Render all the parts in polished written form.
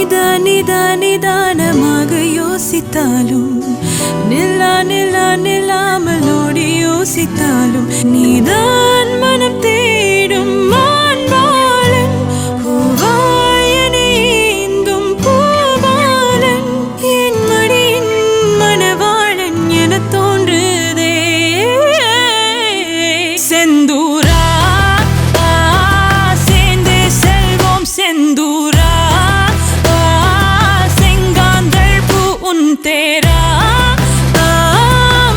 நிதானமாக யோசித்தாலும் நில்லாமல் ஓடி யோசித்தாலும் நீதான் மனம் தேடும் மான்பாலன் பூவாயனேந்தும் பூபாலன் என் மடியின் மணவாளன் என தோன்றுதே செந்தூரா சேர்ந்தே செல்வோம் செந்தூரா तेरा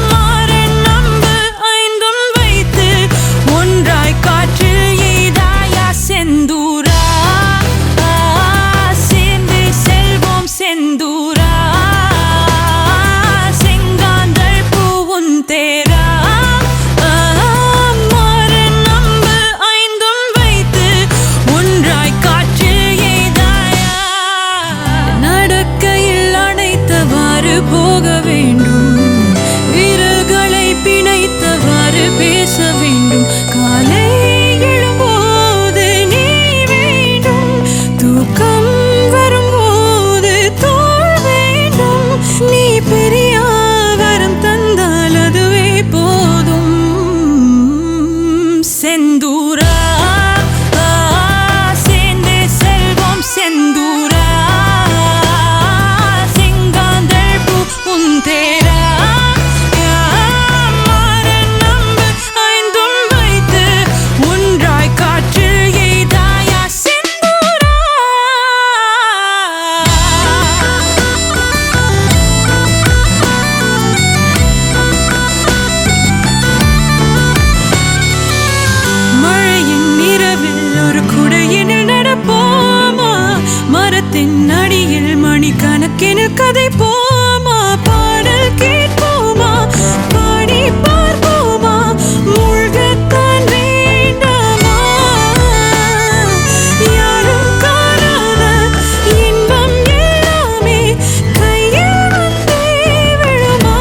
मारन नंबु ஐந்தும் வைத்து ஒன்றாய் காற்றில் எய்தாயா செந்தூரா சேர்ந்து செல்வோம் செந்தூரா செங்காந்தள் பூவும் தேரா மாரன் நம்பு ஐந்தும் வைத்து ஒன்றாய் காற்றில் எய்தாயா நடக்கையில் அணைத்தவாறு போக வேண்டும் விரல்களை பிணைத்தவாறு பேச வேண்டும் காலை எழும்போது நீ வேண்டும் தூக்கம் வரும்போது தோள் வேண்டும் நீ பெரிய வரம் தந்தால் அதுவே போதும் செந்தூரா சேர்ந்து செல்வோம் செந்தூரா तेरा मारन नंबु ஐந்தும் வைத்து ஒன்றாய் காற்றில் எய்தாயா செந்தூரா மழையின் இரவில் ஒரு குடையினில் நடப்போமா மரத்தின் அடியில் மணிக்கணக்கில் கதை போமா பாடல் கேட்போமா பாடி பார்ப்போமா மூழ்கத்தான் வேண்டாமா யாரும் காணாத இன்பம் எல்லாமே கையில் வந்தே விழுமா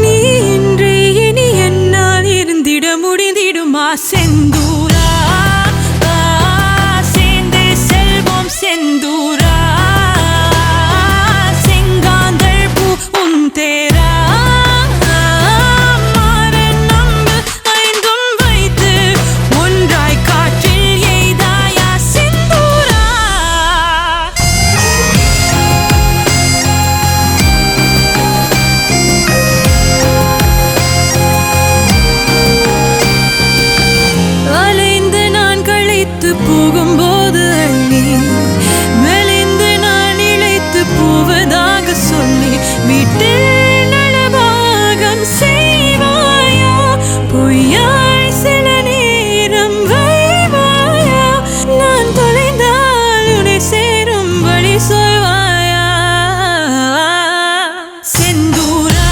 நீ இன்றி இனி என்னால் இருந்திட முடிந்திடுமா செந்தூரா சேர்ந்தே செல்வோம் செந்தூரா तेरा मारन नंबु ஐந்தும் வைத்து ஒன்றாய் காற்றில் எய்தாயா செந்தூரா அலைந்து நான் களைத்து போகும்போது அள்ளி மெலிந்து நான் இழைத்து போவதாக சொல்லி வீட்டில் நலபாகம் செய்வாயா பொய்யாய் சில நேரம் வைவாயா நான் தொலைந்தால் உன்னை சேரும் வழி சொல்வாயா செந்தூரா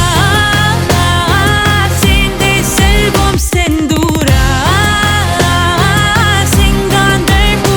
சேர்ந்தே செல்வோம் செந்தூரா செங்காந்தள் பூ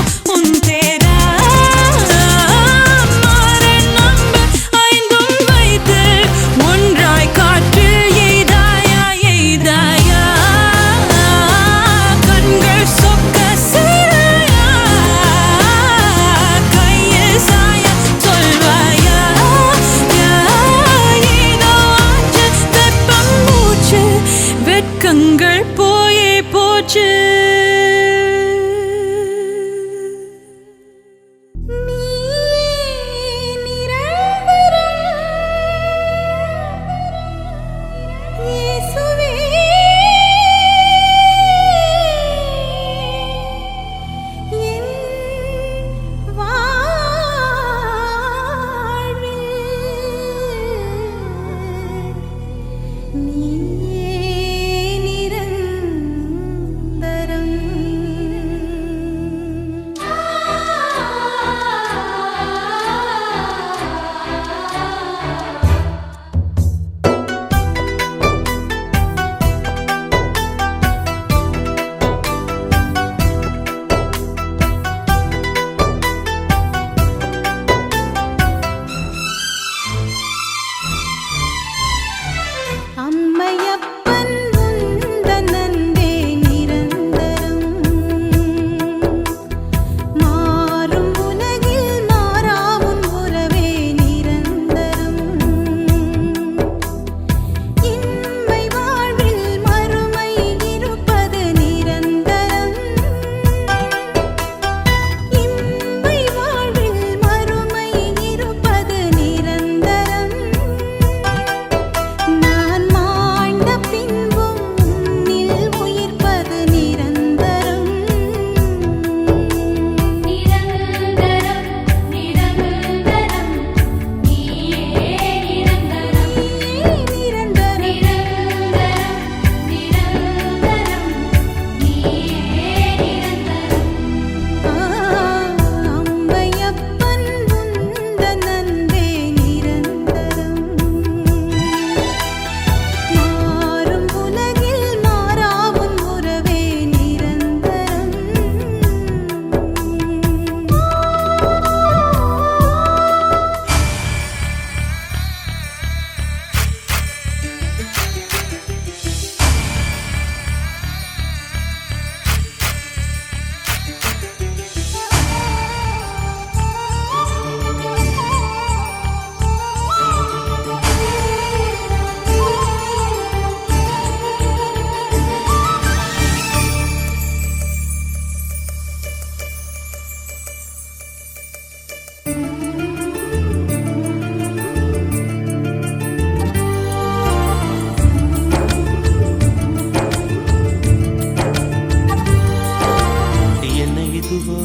எதுவோ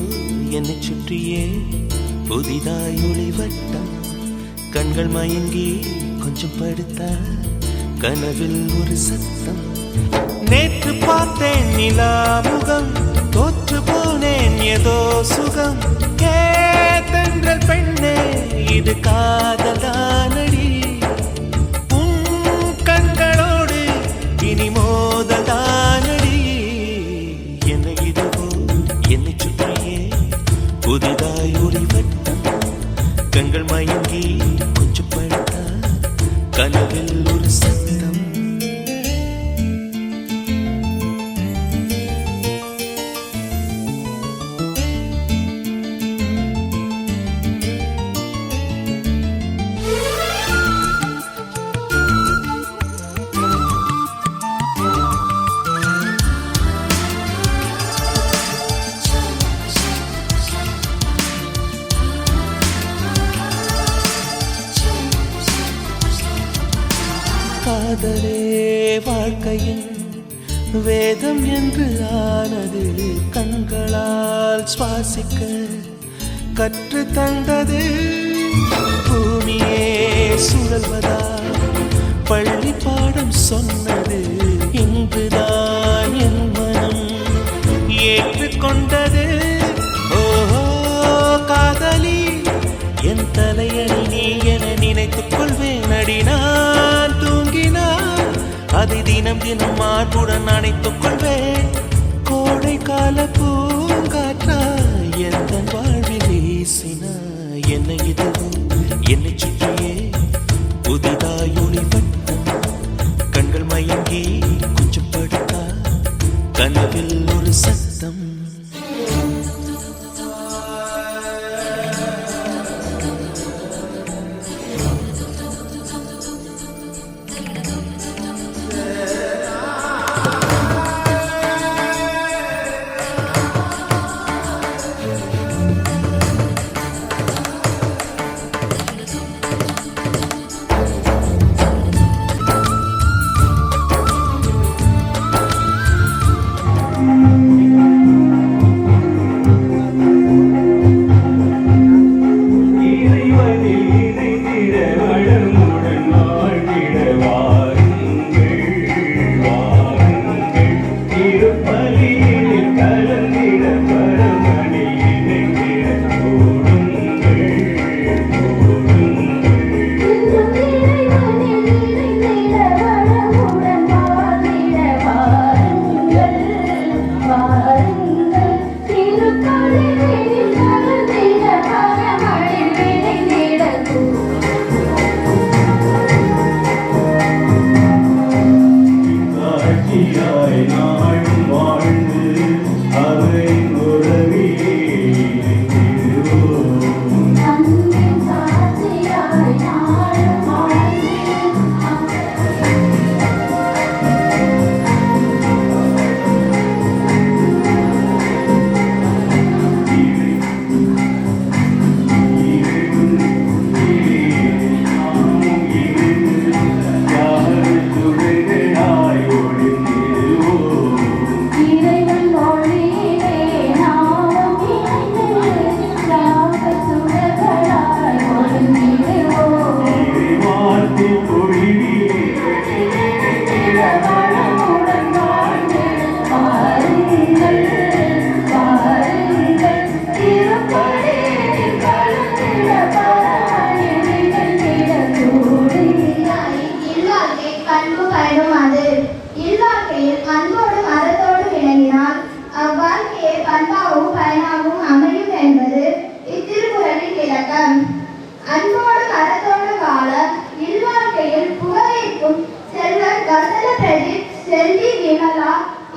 என்னை சுற்றியே புதிதாய் ஒளிவட்டம். கண்கள் மயங்கி கொஞ்சம் படுத்தா கனவில் ஒரு சத்தம். நேற்று பார்த்தேன் நிலா முகம், தோற்று போனேன் ஏதோ சுகம். கேத்தென்றல் பெண்ணே இது காதல்தானடி, உன் கண்களோடு இனி மோதல்தானடி. என்னை இதுவோ என்னை சுற்றியே புதிதாய் ஒளிவட்டம். கண்கள் மயங்கி கொஞ்சம் படுத்தா கனவில் ஒரு சத்தம். காதலே வாழ்க்கையின் வேதம் என்று ஆனது, கண்களால் சுவாசிக்க கற்று தந்தது. பூமியே சுழல்வதா பள்ளி பாடம் சொன்னது, இங்குதான் என் மனம் ஏற்றுக்கொண்டது. ஓஹோ காதலி என் தலையணி நீ என நினைத்துக் கொள்வேன் அடி. நான் தூங்கினான் அதை தினம் தினம் மார்புடன் அணைத்துக் கொள்வேன். கோடை கால பூங்காற்றா எந்த வாழ்வில் வீசினா. என்னை இதுவும் என்னை சுற்றியே புதிதாய் ஒளிவட்டம். கண்கள் மயங்கி கொஞ்சம் படுத்தா கனவில் ஒரு சத்தம்.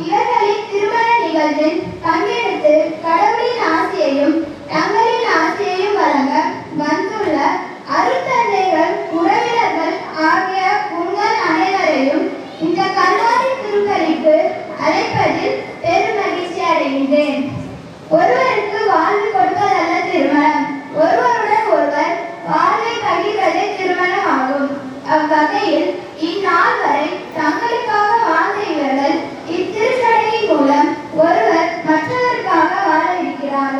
இவர்களின் திருமண நிகழ்வில் பங்கெடுத்து கடவுளின் ஆசையையும் தங்களின் ஆசையையும் வழங்க வந்துள்ள அருட்தந்தைகள், உறவினர்கள் ஆகிய உங்கள் அனைவரையும் இந்த கல்வாரி திருப்பலிக்கு அழைப்பதில் பெரும் மகிழ்ச்சி அடைகின்றேன். ஒருவருக்கு வாழ்வு கொடுப்பதல்ல திருமணம், ஒருவருடன் ஒருவர் வாழ்வை பகிர்வதே திருமணம் ஆகும். அவ்வகையில் இந்நாள் வரை தங்களுக்காக வாழ்ந்த இவர்கள் இத்திருச்சடையின் மூலம் ஒருவர் மற்றவருக்காக வாழ இருக்கிறார்.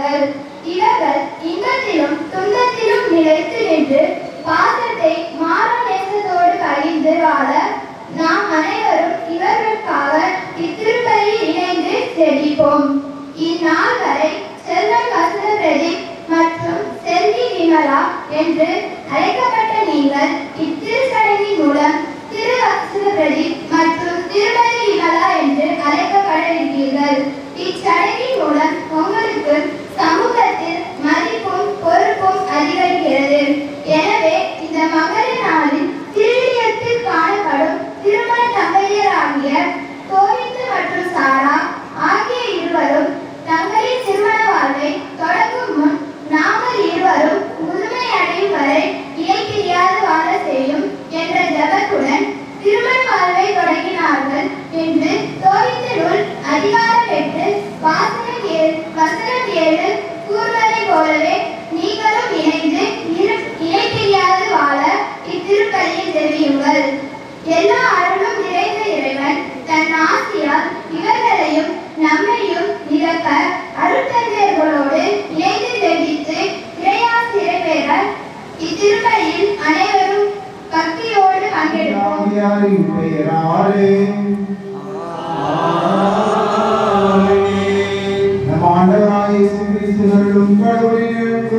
வரை செல்வன் வசந்த பிரதீப் மற்றும் செல்வி விமலா என்று அழைக்கப்பட்ட நீங்கள் இத்திருச்சடங்கின் மூலம் திரு வசந்த பிரதீப் மற்றும் திருமதி விமலா என்று அழைக்கப்பட இருக்கிறீர்கள். இச்சடங்கின் மூலம் உங்களுக்கு சமூகத்தில் மதிப்பும் பொறுப்பும் அதிகரிக்கிறது. எனவே இந்த மகர நாளில் திருவிழியத்தில் காணப்படும் திருமண தம்பதியராகிய கோவிந்து மற்றும் சாரா ஆகிய இருவரும் தங்களின் திருமண வாழ்வை தொடங்கும் முன் நாங்கள் இருவரும் முழுமை அடையும் வரை இணை பிரியாது வாழ செய்யும் என்ற ஜபத்துடன் திருமண வாழ்வை தொடங்கினார்கள் என்று கோவிந்த நூல் அதிகாரம் 8 வசனம் 7 கூறுவதை போலவே நீங்களும் இணைந்து இணை பிரியாது வாழ இத்திருப்பலியில் தெரியுங்கள். எல்லா அருளும் நிறைந்த இறைவன் தன் ஆசியால் இவர்களையும் நம்மையும் நிரப்ப அருட்தந்தையர்களோடு இணைந்து ஜெபித்து இறையாசிரை பெற இத்திருப்பலியில் அனைவரும் பக்தியோடு பங்கெடுப்போம். நம் ஆண்டவராகிய இயேசு கிறிஸ்துவின் கடவுளின்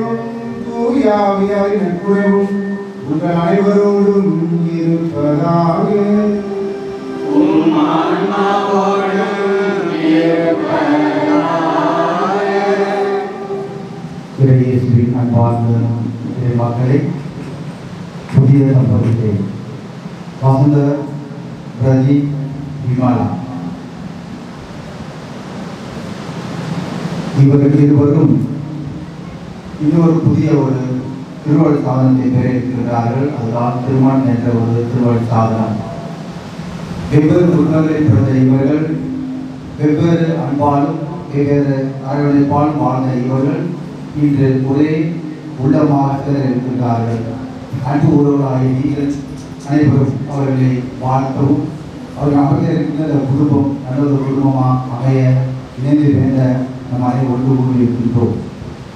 தூய ஆவியாரின் நட்புறவும் உங்கள் அனைவரோடும் இருப்பதாக. இயேசுவின் அன்பார்ந்த மக்களே, புதிய தம்பதிகளே, வசந்த பிரதீப் விமலா இவர்கள் இருவரும் இன்னொரு புதிய ஒரு திருவள் சாதனத்தை பெற இருக்கிறார்கள். அதுதான் திருமணம் என்ற ஒரு திருவள் சாதனம். வெவ்வேறு குடும்பங்களில் பிறந்த இவர்கள் வெவ்வேறு அன்பாலும் வெவ்வேறு அரவணைப்பாலும் வாழ்ந்த இவர்கள் இன்று ஒரே உள்ளமாக இருக்கிறார்கள். அன்பு உறவுகளாகிய நீங்கள் அனைவரும் அவர்களை வாழ்த்தவும் அவர்கள் அமைந்திருக்கின்ற குடும்பம் நல்ல ஒரு குடும்பமாக அமைய இணைந்து வேண்ட நம் அனைவரும் ஒன்று கூடி இருக்கின்றோம்.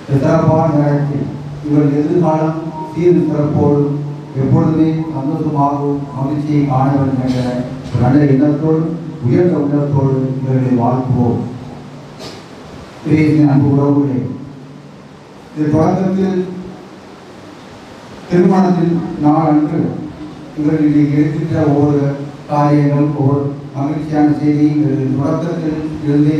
சிறப்பான நேரத்தில் இவர்கள் எதிர்காலம் சீர் சிறப்போடும் எப்பொழுதுமே சந்தோஷமாகவும் மகிழ்ச்சியை காண வேண்டும் என்ற நல்ல எண்ணத்தோடு உயர்ந்த உள்ளத்தோடு இவர்களை வாழ்த்துவோம். அன்பு உறவுகளே, இது தொடக்கத்தில் திருமணத்தில் நாள் அன்று இவர்கள் இருக்கின்ற ஒவ்வொரு காரியங்கள் ஒவ்வொரு மகிழ்ச்சியான செய்தி தொடக்கத்தில் இருந்தே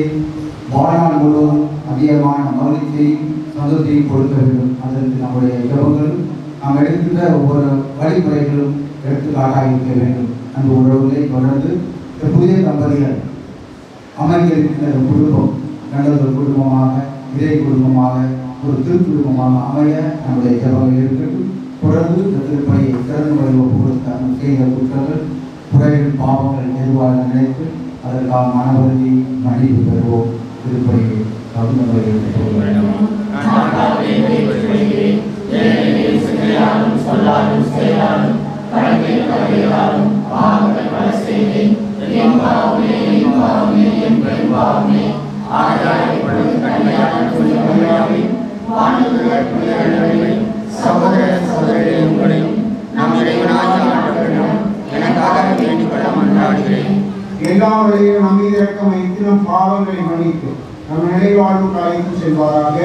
வாழ்நாள் முழுவதும் அதிகமான மகிழ்ச்சியையும் சந்தோஷத்தையும் கொடுக்க வேண்டும். அதற்கு நம்முடைய ஜபங்கள் நாம் எடுக்கின்ற ஒவ்வொரு வழிமுறைகளும் எடுத்துக்காட்டாக இருக்க வேண்டும். அந்த உறவுகளை தொடர்ந்து புதிய தம்பதிகள் அமைந்திருக்கின்ற குடும்பம் நல்ல குடும்பமாக இறை குடும்பமாக ஒரு திருக்குடும்பமாக அமைய நம்முடைய ஜபங்கள் இருக்கட்டும். தொடர்ந்து இந்த திருப்பணியை திறந்து வழிவகுத்த செய்த குற்றங்கள் குறைகள் பாவங்கள் எதுவாக நினைத்து அதற்காக மனவருதி மன்னிப்பு பெறுவோம். திருப்பணியை சகோதர சகோதரிகளே, உங்களையும் நம் இறைவனாகிய ஆண்டவரிடம் எனக்காக வேண்டிக் கொள்ள மன்றாடுகிறேன். எல்லா வழியிலும் நம் மீது இரக்கம் வைத்து நம் பாவங்களை மன்னித்து நம் நிலைவாழ்வுக்கு அழைத்து செல்வாராக.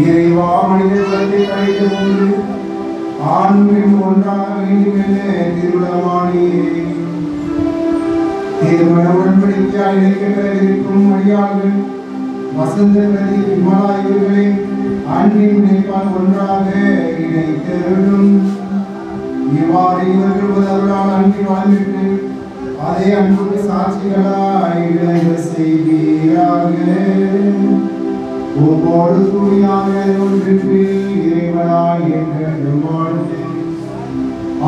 இறைவா மனித குலத்தை படைத்த போது ஆண் பெண் ஒன்றாக வேண்டும் என திருவிழமானியே திருமண உடன்படிக்கையால் இணைக்கப்பெறவிருக்கும் அடியார்கள் வசந்த பிரதி விமலா இவர்களை அன்பின் இணைப்பால் ஒன்றாக இணைத்தருளும். இவ்வாறு இவர்கள் உதவலால் அன்பின் வாழ்விட்டு அதே அன்புக்கு சாட்சிகளாய் விளங்க செய்வீராக. உம்மோடு கூடியாக ஒன்றிற்கு இறைவனாய் என்றென்றும் வாழ்ந்து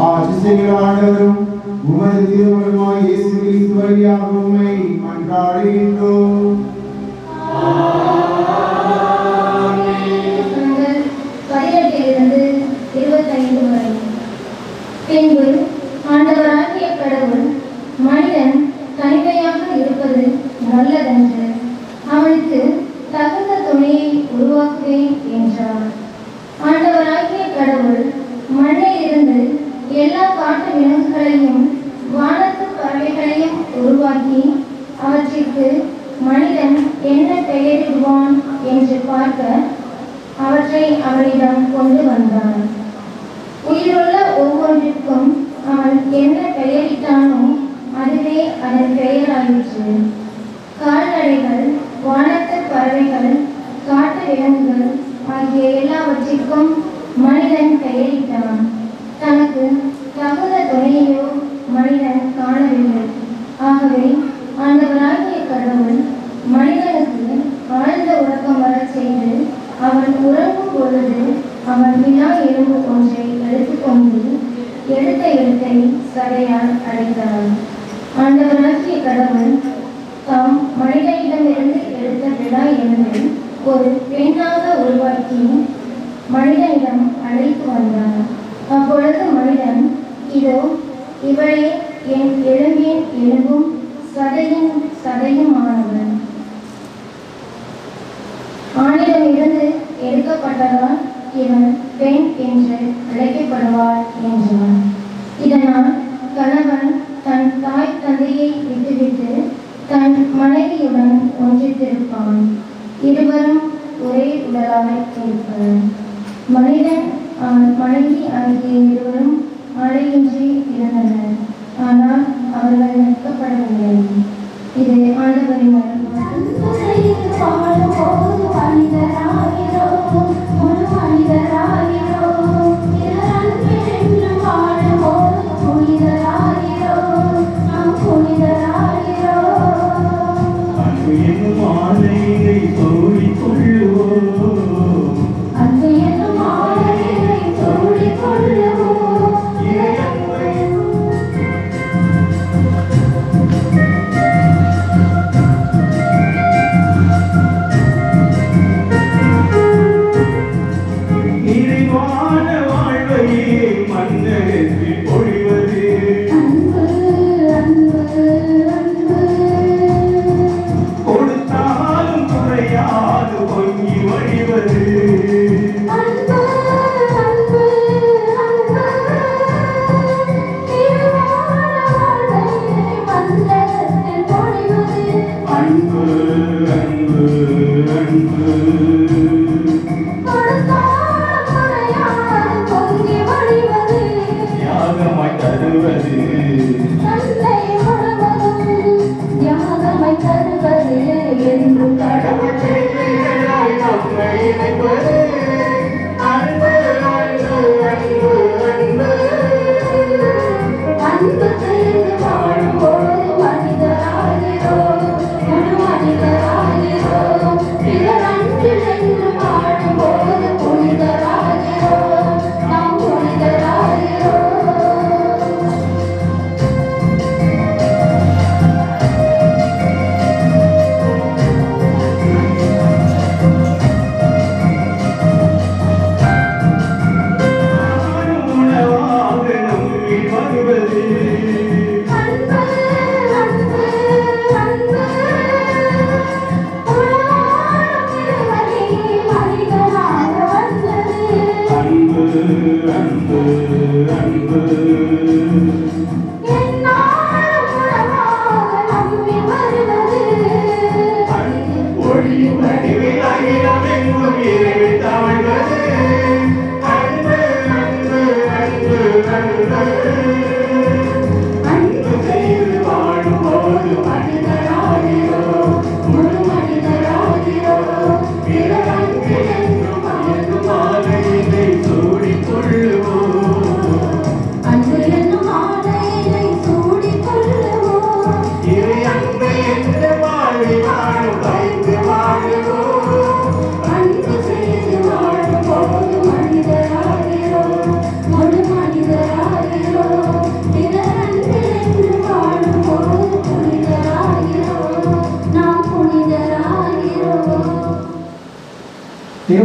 ஆட்சி செய்கிறானவரும் உமது திருமணமாய் இயேசு கிறிஸ்து வழியாக உம்மை மன்றாடுகின்றோம். வசனங்கள் 18 25 வரை. பின்பு ஆண்டவராகிய கடவுள் மனிதன் தனிமையாக இருப்பது நல்லதென்று அவனுக்கு தகுந்த துணையை உருவாக்குவேன் என்றார். ஆண்டவராகிய கடவுள் மண்ணில் இருந்து எல்லா காட்டு விலங்குகளையும் வானத்து பறவைகளையும் உருவாக்கி அவற்றிற்கு மனிதன் என்ன பெயரிடுவான் என்று பார்க்க அவற்றை அவனிடம் கொண்டு வந்தான். உயிருள்ள ஒவ்வொன்றிற்கும் அவன் என்ன பெயரிட்டானோ அதுவே அதன் பெயராயிற்று. கால்நடைகள், வானத்து பறவைகள், காட்டு விலங்குகள் ஆகிய எல்லாவற்றிற்கும் மனிதன் பெயரிட்டான். தனக்கு தகுந்த துணையோ மனிதன் காணவில்லை. ஆகவே ஆண்டவராகிய கடவுள் மனிதனுக்கு ஆழ்ந்த உறக்கம் வரச் செய்து அவன் உறங்கும் பொழுது அவன் வினா எலும்பு ஒன்றை எடுத்துக்கொண்டு எடுத்த இடத்தை சதையால் அடைத்தார். ஆண்டவராகிய கடவுள் தாம் மனிதனிடமிருந்து எடுத்த வினா எலும்பை ஒரு பெண்ணாக உருவாக்கி மனிதனிடம் அழைத்து வந்தார். அப்பொழுது மனிதன், இதோ இவளே என் எலும்பின் எலும்பும் சதையின் சதையுமானவன். ஆணிடமிருந்து எடுக்கப்பட்டதால் இவன் பெண் என்று அழைக்கப்படுவாள் என்றான். இதனால் கணவன் தன் தாய் தந்தையை விட்டுவிட்டு தன் மனைவியுடன் ஒன்றித்திருப்பான். இருவரும் ஒரே உடலாய் இருப்பர். மனிதன் மனைவி ஆகிய இருவரும் ஆடையின்றி இருந்தனர். ஆனால் அவர்கள் நிற்கப்படவில்லை. இது ஆண்டவரின்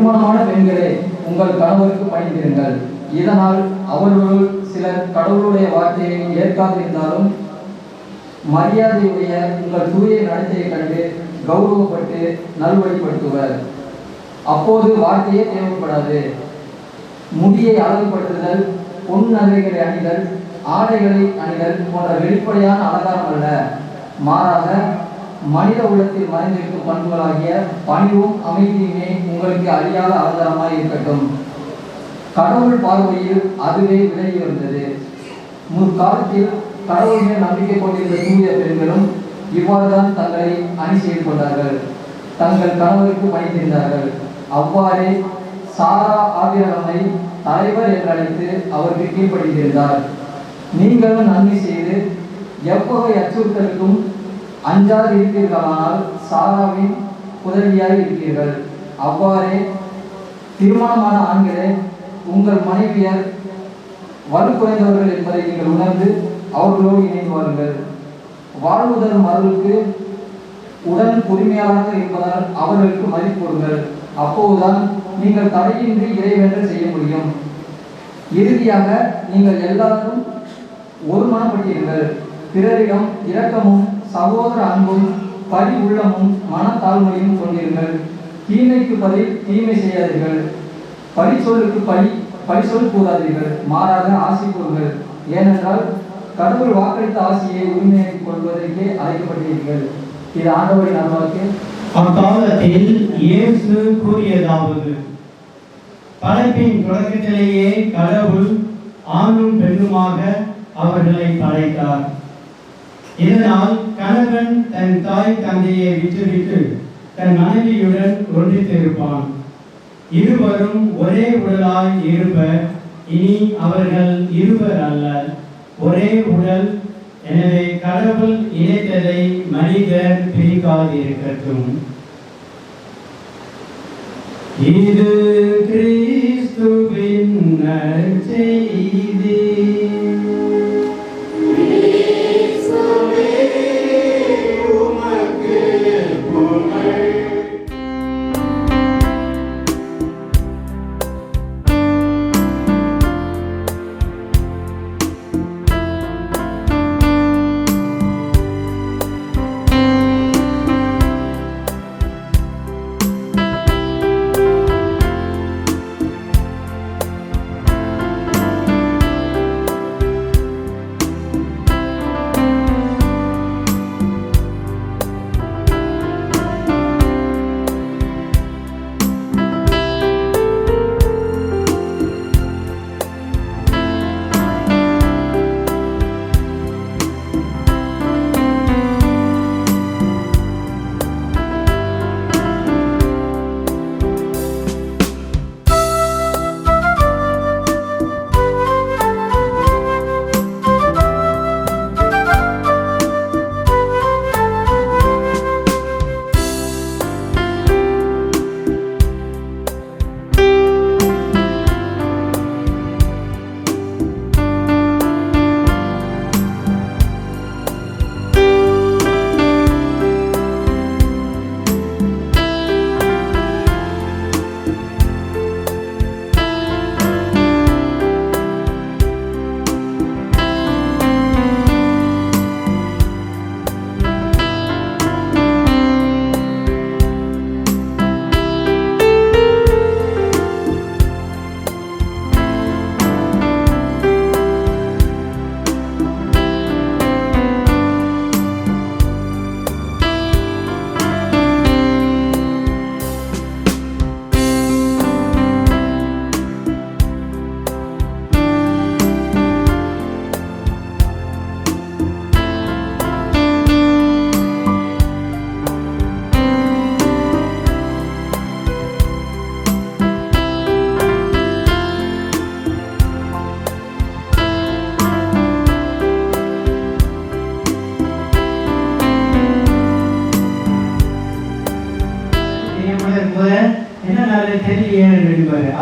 திருமணமான பெண்களே, உங்கள் கணவருக்கு பணிந்திருங்கள். இதனால் அவர்களுள் சிலர் கடவுளுடைய வார்த்தையை ஏற்காதிருந்தாலும் மரியாதையுடைய உங்கள் தூய நடத்தையை கண்டு கௌரவப்பட்டு நல்வழிப்படுத்துவர். அப்போது வார்த்தையே தேவைப்படாது. முடியை அழகுபடுத்துதல், பொன் நகைகளை அணிதல், ஆடைகளை அணிதல் போன்ற வெளிப்படையான அலங்காரம் அல்ல, மாறாக மனித உள்ளத்தில் மறைந்திருக்கும் பண்புகளாகிய பணிவும் அமைதியுமே உங்களுக்கு அழியாத அலங்காரமாய் இருக்கட்டும். கடவுள் பார்வையில் அதுவே விலகி வந்தது. முற்காலத்தில் கடவுள் மேல் நம்பிக்கை கொண்டிருந்த தூய பெண்களும் இவ்வாறுதான் தங்களை அணி செய்து கொண்டார்கள், தங்கள் கணவருக்கு பணிந்திருந்தார்கள். அவ்வாறே சாரா ஆபிரகாமை தலைவர் என்று அழைத்து அவருக்கு கீழ்ப்படிந்திருந்தார். நீங்களும் நன்மை செய்து எவ்வகை அச்சுறுத்தலுக்கும் அஞ்சாது இருப்பீர்களானால் சாராவின் உதவியாக இருப்பீர்கள். அவ்வாறே திருமணமான ஆண்களே, உங்கள் மனைவியர் வலு குறைந்தவர்கள் என்பதை நீங்கள் உணர்ந்து அவர்களோடு இணைந்து வாருங்கள். வாழ்வுதல் மகளுக்கு உடன் உரிமையாளராக இருப்பதால் அவர்களுக்கு மதிப்பு கொடுங்கள். அப்போதுதான் நீங்கள் தடையின்றி இறைவேண்டல் செய்ய முடியும். இறுதியாக நீங்கள் எல்லாரும் ஒரு மனப்பட்டிருங்கள். பிறரிடம் இரக்கமும் சகோதர அன்பும் பரி உள்ளமும் மனத்தாழ்மையும் கொண்டிருங்கள். தீமைக்கு பதில் தீமை செய்யாதீர்கள், பழி சொல்லுக்கு பழி சொல் கூறாதீர்கள், மாறாக ஆசை கூறுங்கள். ஏனென்றால் கடவுள் வாக்களித்த ஆசையை உரிமையாக்கிக் கொள்வதற்கே அழைக்கப்பட்டீர்கள். இது ஆண்டவரின் அருள்வாக்கு. அக்காலத்தில் இயேசு கூறியதாவது: படைப்பின் தொடக்கத்திலேயே கடவுள் ஆணும் பெண்ணுமாக அவர்களை படைத்தார். இதனால் கணவன் தன் தாய் தந்தையை விட்டுவிட்டு தன் மனைவியுடன் ஒன்றித்திருப்பான். இருவரும் ஒரே உடலாய் இருப்பர். இனி அவர்கள் இருவர் அல்ல, ஒரே உடல். எனவே கடவுள் இணைத்ததை மனிதர் பிரிக்காதிருக்கட்டும். இது கிறிஸ்துவின் நற்செய்தி.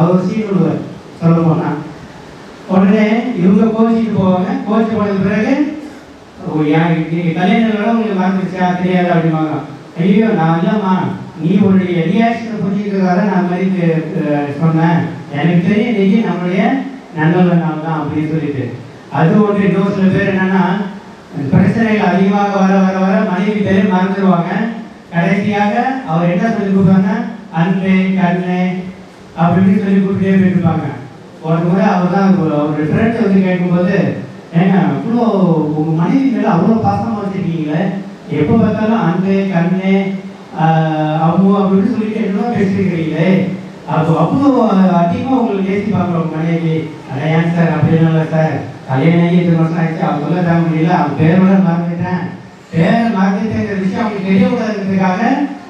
அவர் சீக்கிரம் சொல்ல போனா உடனே இவங்க கோச்சிட்டு போவாங்க. கோச்சு போனது பிறகு கல்யாணம் உங்களுக்கு மறந்துருச்சா தெரியாது அப்படிம்பாங்க. ஐயோ நான் இல்லைம்மா, நீ உன்னுடைய ரியாக்ஷனை புரிஞ்சுக்கிறதுக்காக நான் மாதிரி சொன்னேன். எனக்கு தெரியும் இன்னைக்கு நம்மளுடைய நண்பர்கள் நாள் தான் அப்படின்னு சொல்லிட்டு. அது ஒன்று. இன்னொரு சில பேர் என்னன்னா பிரச்சனைகள் அதிகமாக வர வர வர மனைவி பேரை மறந்துடுவாங்க. கடைசியாக அவர் என்ன சொல்லி கொடுப்பாங்க, அன்பே கண்ணே அப்படின்னு சொல்லி கூப்பிட்டே போயிருப்பாங்க. ஒரு முறை அவர் தான் அவருடைய ஃப்ரெண்ட் வந்து கேட்கும்போது, ஏங்க அவ்வளோ உங்கள் மனைவி மேலே அவ்வளோ பாசமாக வச்சுருக்கீங்களே, எப்போ பார்த்தாலும் அன்பே கண்ணே அம்மு அப்படின்னு சொல்லிட்டு என்னவோ பேசிருக்கிறீங்களே, அப்போ அவ்வளோ அதிகமாக உங்களுக்கு நேசிப்பாங்க உங்கள் மனைவி. அதான் ஏன் சார் அப்படின்னா இல்லை சார், கல்யாணம் ஆகி 2 வருஷம் ஆயிடுச்சு, அவங்க சொல்ல தாங்க முடியல, அவங்க பேரோட மறந்துட்டேன், பேரை மறந்துட்டேங்கிற விஷயம் அவங்களுக்கு தெரியக்கூடாதுன்றதுக்காக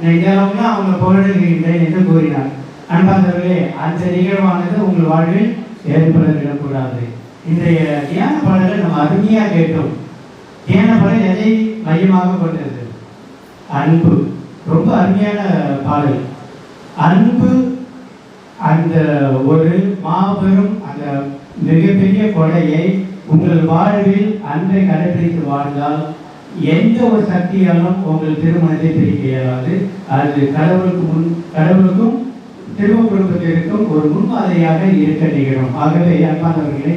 நான் இந்த அளவுக்குலாம் அவங்களை புகழ்கின்றேன் என்று கூறினார். அன்பார்ந்தவர்களே, அந்த நிகழ்வானது உங்கள் வாழ்வில் ஏற்பட விடக்கூடாது. இன்றைய தியான பாடலை நம்ம அருமையாக கேட்டோம். தியான பாடல் எதை மையமாக கொண்டது? அன்பு. ரொம்ப அருமையான பாடல். அன்பு அந்த ஒரு மாபெரும் அந்த மிகப்பெரிய கொடையை உங்கள் வாழ்வில் அன்பை கடைபிடித்து வாழ்ந்தால் எந்த ஒரு சக்தியாலும் உங்கள் திருமணத்தை பிரிக்க இயலாது. அது கடவுளுக்கும் திருமண குடும்பத்திற்கும் ஒரு முன்மாதிரியாக இருக்க நிகழும். ஆகவே அன்பானவர்களே,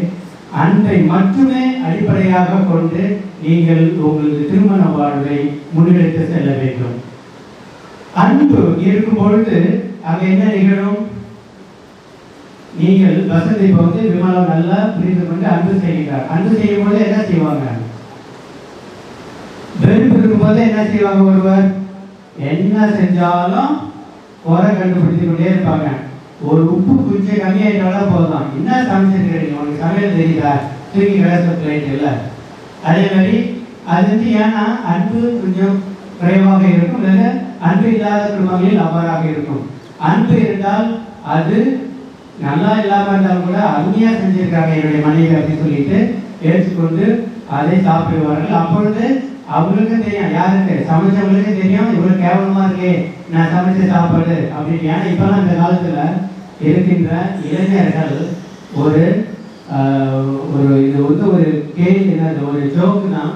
அன்பை மட்டுமே அடிப்படையாக கொண்டு நீங்கள் உங்களது திருமண வாழ்வை முன்னெடுத்து செல்ல வேண்டும். அன்பு இருக்கும் பொழுது அங்கே என்ன நிகழும்? நீங்கள் வசந்தி இப்போ வந்து விமலம் நல்லா புரிந்து கொண்டு அன்பு செய்கிறார். அன்பு செய்யும் போது என்ன செய்வாங்க? வெறுப்பு இருக்கும் போது என்ன செய்வாங்க? ஒருவர் என்ன செஞ்சாலும் குறை கண்டுபிடித்து கொண்டே இருப்பாங்க. ஒரு உப்பு கொஞ்சம் கம்மியாயிட்டாலும் போதும், என்ன சமைச்சிருக்கிறீங்க, உனக்கு சமையல் தெரியுதா, தூக்கி கடைசி பிளேட் இல்லை. அதே மாதிரி அது வந்து ஏன்னா அன்பு கொஞ்சம் குறைவாக இருக்கும், இல்லை அன்பு இல்லாத குடும்பங்களில் அவ்வாறாக இருக்கும். அன்பு இருந்தால் அது நல்லா இல்லாமல் இருந்தாலும் கூட அருமையாக செஞ்சிருக்காங்க என்னுடைய மனைவி அப்படின்னு சொல்லிட்டு ஏற்றுக்கொண்டு அதை சாப்பிடுவார்கள். அப்பொழுது அவங்களுக்கு தெரியும், யாருக்கு சமைச்சவங்களுக்கு தெரியும், இவ்வளோ கேவலமாக இருக்கே நான் சமைச்ச சாப்பாடு அப்படின்னு. ஏன்னா இப்போலாம் இந்த காலத்தில் இருக்கின்ற இளைஞர்கள் ஒரு இது வந்து ஒரு கேள்வி என்ன, ஒரு ஜோக்கு தான்.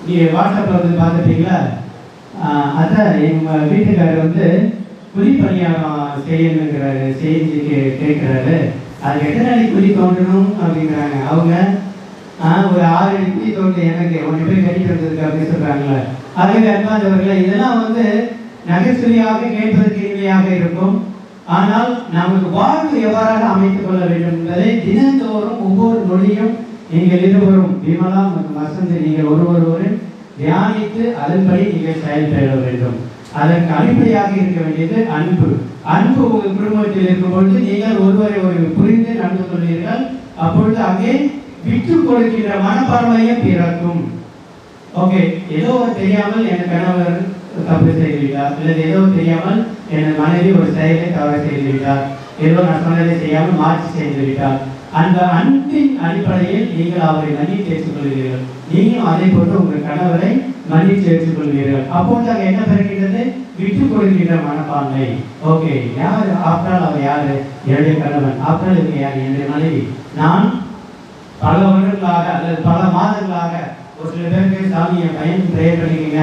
நீங்கள் வாட்ஸ்அப்பில் வந்து பார்த்துட்டீங்களா? அதான் எங்கள் வீட்டுக்காரர் வந்து குழிப்பணியாரம் செய்யணுங்கிறாரு, செஞ்சு கேட்குறாரு. அதுக்கு எத்தனை நாளைக்கு குழி தோண்டணும் அப்படிங்கிறாங்க. அவங்க ஒரு 6 குழி தோண்டி எனக்கு 1 பேர் கட்டிட்டு வந்ததுக்கு அப்படின்னு சொல்கிறாங்களே. ஆகவே அன்பார்ந்தவர்களே, இதெல்லாம் வந்து நகைச்சுவையாக கேட்பதற்கு இனிமையாக இருக்கும். ஆனால் நமக்கு வாழ்வு எவ்வாறாக அமைத்துக் கொள்ள வேண்டும் என்பதை தினந்தோறும் ஒவ்வொரு நொடியும் நீங்கள் இருவரும், விமலா மற்றும் வசந்தி, நீங்கள் ஒருவரோடு தியானித்து அதன்படி நீங்கள் செயல்பட வேண்டும். அதற்கு அடிப்படையாக இருக்க வேண்டியது அன்பு. அன்பு உங்கள் குடும்பத்தில் இருக்கும் பொழுது நீங்கள் ஒருவரை ஒரு புரிந்து நடந்து கொள்வீர்கள். அப்பொழுது அங்கே விட்டு கொடுக்கின்ற மனப்பான்மையும் பிறக்கும். ஓகே, ஏதோ தெரியாமல் என் கணவர் தப்பு செய்துவிட்டார், அல்லது ஏதோ தெரியாமல் என் மனைவி ஒரு செயலை தவறு செய்துவிட்டார், ஏதோ நான் சொன்னதை செய்யாமல் மாற்றி செய்து விட்டார். அந்த அன்பின் அடிப்படையில் நீங்கள் அவரை மன்னித்து ஏற்றுக்கொள்கிறீர்கள். நீங்களும் அதே போன்று உங்கள் கணவரை மன்னித்து ஏற்றுக்கொள்வீர்கள். அப்போது அங்கே என்ன பிறக்கின்றது? விட்டு கொடுக்கின்ற மனப்பான்மை. ஓகே, யார் ஆப்டால் அவர் யாரு? என்னுடைய கணவன். ஆப்டால் இவங்க யார்? என்னுடைய மனைவி. நான் பல வருடங்களாக அல்லது பல மாதங்களாக ஒரு சில பேருக்கு சாமி என் பையன் ப்ரேயர் பண்ணிக்கிங்க,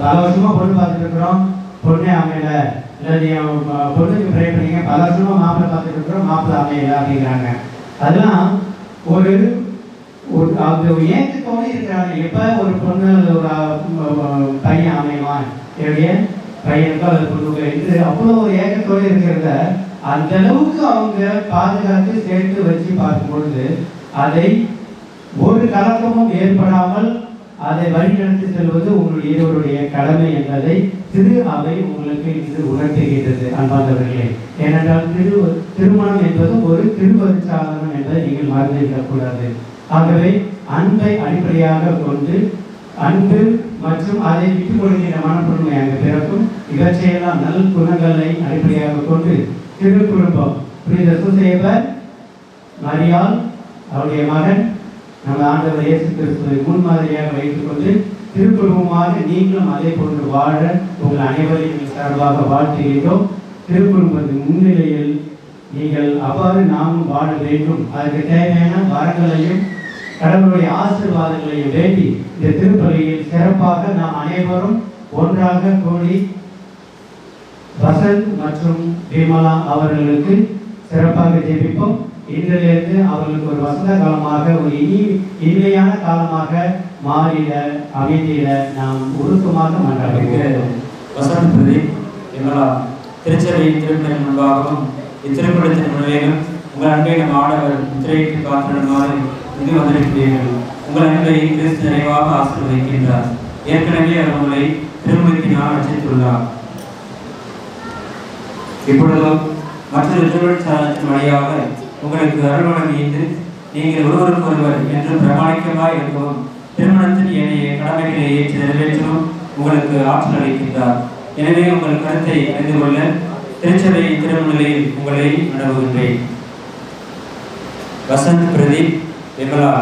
பல வருஷமா பொண்ணு பார்த்துட்டு இருக்கிறோம், பொண்ணே அமையல, இல்லை என் பொண்ணுக்கு ப்ரேயர் பண்ணிங்க, பல வருஷமா மாப்பிள்ளை பார்த்துட்டு இருக்கிறோம், மாப்பிள்ளை அமையல அப்படிங்கிறாங்க. அதெல்லாம் ஒரு அந்த ஏக்கத்தோடு இருக்கிறாங்க. எப்போ ஒரு பொண்ணு ஒரு பையன் அமைவான், என்னுடைய பையனுக்கோ அல்லது பொண்ணுக்கோ என்று அவ்வளோ ஒரு ஏக்கத்தோடு இருக்கிறத அந்த அளவுக்கு அவங்க பாதுகாத்து சேர்த்து வச்சு பார்க்கும் பொழுது அதை ஒரு கலக்கமும் ஏற்படாமல் அதை வழிநடத்தி செல்வது உங்களுடைய இருவருடைய கடமை என்பதை திரு அவை உங்களுக்கு இன்று உணர்த்துகின்றது அன்பார்ந்தவர்களே. ஏனென்றால் திருமணம் என்பதும் ஒரு திருவருட்சாதனம் என்பதை நீங்கள் மறந்துவிடக்கூடாது. ஆகவே அன்பை அடிப்படையாக கொண்டு அன்பு மற்றும் அதை விட்டுக் கொடுக்கின்ற மனப்பொருமை அங்கு பிறக்கும். இவற்றையெல்லாம் நல் குணங்களை அடிப்படையாக கொண்டு திரு குடும்பம் புனித சூசேப்பர், மரியாள், அவருடைய மகன் நம்ம ஆண்டவர் இயேசு கிறிஸ்துவை முன்மாதிரியாக வைத்துக் கொண்டு திருக்குடும்பமாக நீங்களும் அதே போன்று வாழ உங்கள் அனைவரையும் சார்பாக வாழ்த்துகிறோம். திருக்குடும்பத்தின் முன்னிலையில் நீங்கள் அவ்வாறு நாமும் வாழ வேண்டும். அதற்கு தேவையான வரங்களையும் கடவுளுடைய ஆசீர்வாதங்களையும் வேண்டி இந்த திருப்பலியில் சிறப்பாக நாம் அனைவரும் ஒன்றாக கூடி வசந்த் மற்றும் விமலா அவர்களுக்கு சிறப்பாக ஜெபிப்போம். இன்றிலிருந்து அவர்களுக்கு ஒரு வசந்த காலமாக, ஒரு இனிமையான காலமாக மாறிட, அமைதியிட நாம் உருக்கமாக மன்றாடுகிறோம். வசந்த் பிரதீப் விமலா திருச்சபையின் திருப்பணியின் முன்பாகவும் இத்திருப்படத்தின் முன்னிலையும் உங்கள் அன்பை நம் ஆடவர் முத்திரைக்கு காத்திடுமாறு இங்கு வந்திருக்கிறீர்கள். உங்கள் அன்பை கிறிஸ்து நிறைவாக ஆசீர்வதிக்கின்றார். ஏற்கனவே அவர் உங்களை திருமணத்தினால் ரட்சித்துள்ளார். இப்பொழுதும் மற்றொரு திருவள்ளுவத்தின் வழியாக உங்களுக்கு அருள்வளம் ஈந்து நீங்கள் ஒருவருக்கொருவர் என்று பிரமாணிக்கமாய் இருக்கவும் திருமணத்தின் ஏனைய கடமைகளை ஏற்று நிறைவேற்றவும் உங்களுக்கு ஆற்றல் அளிக்கின்றார். எனவே உங்கள் கருத்தை அறிந்து கொள்ள திருச்சபை திருமணிலையில் உங்களை அனுபவுகின்றேன். வசந்த் பிரதீப் விமலா,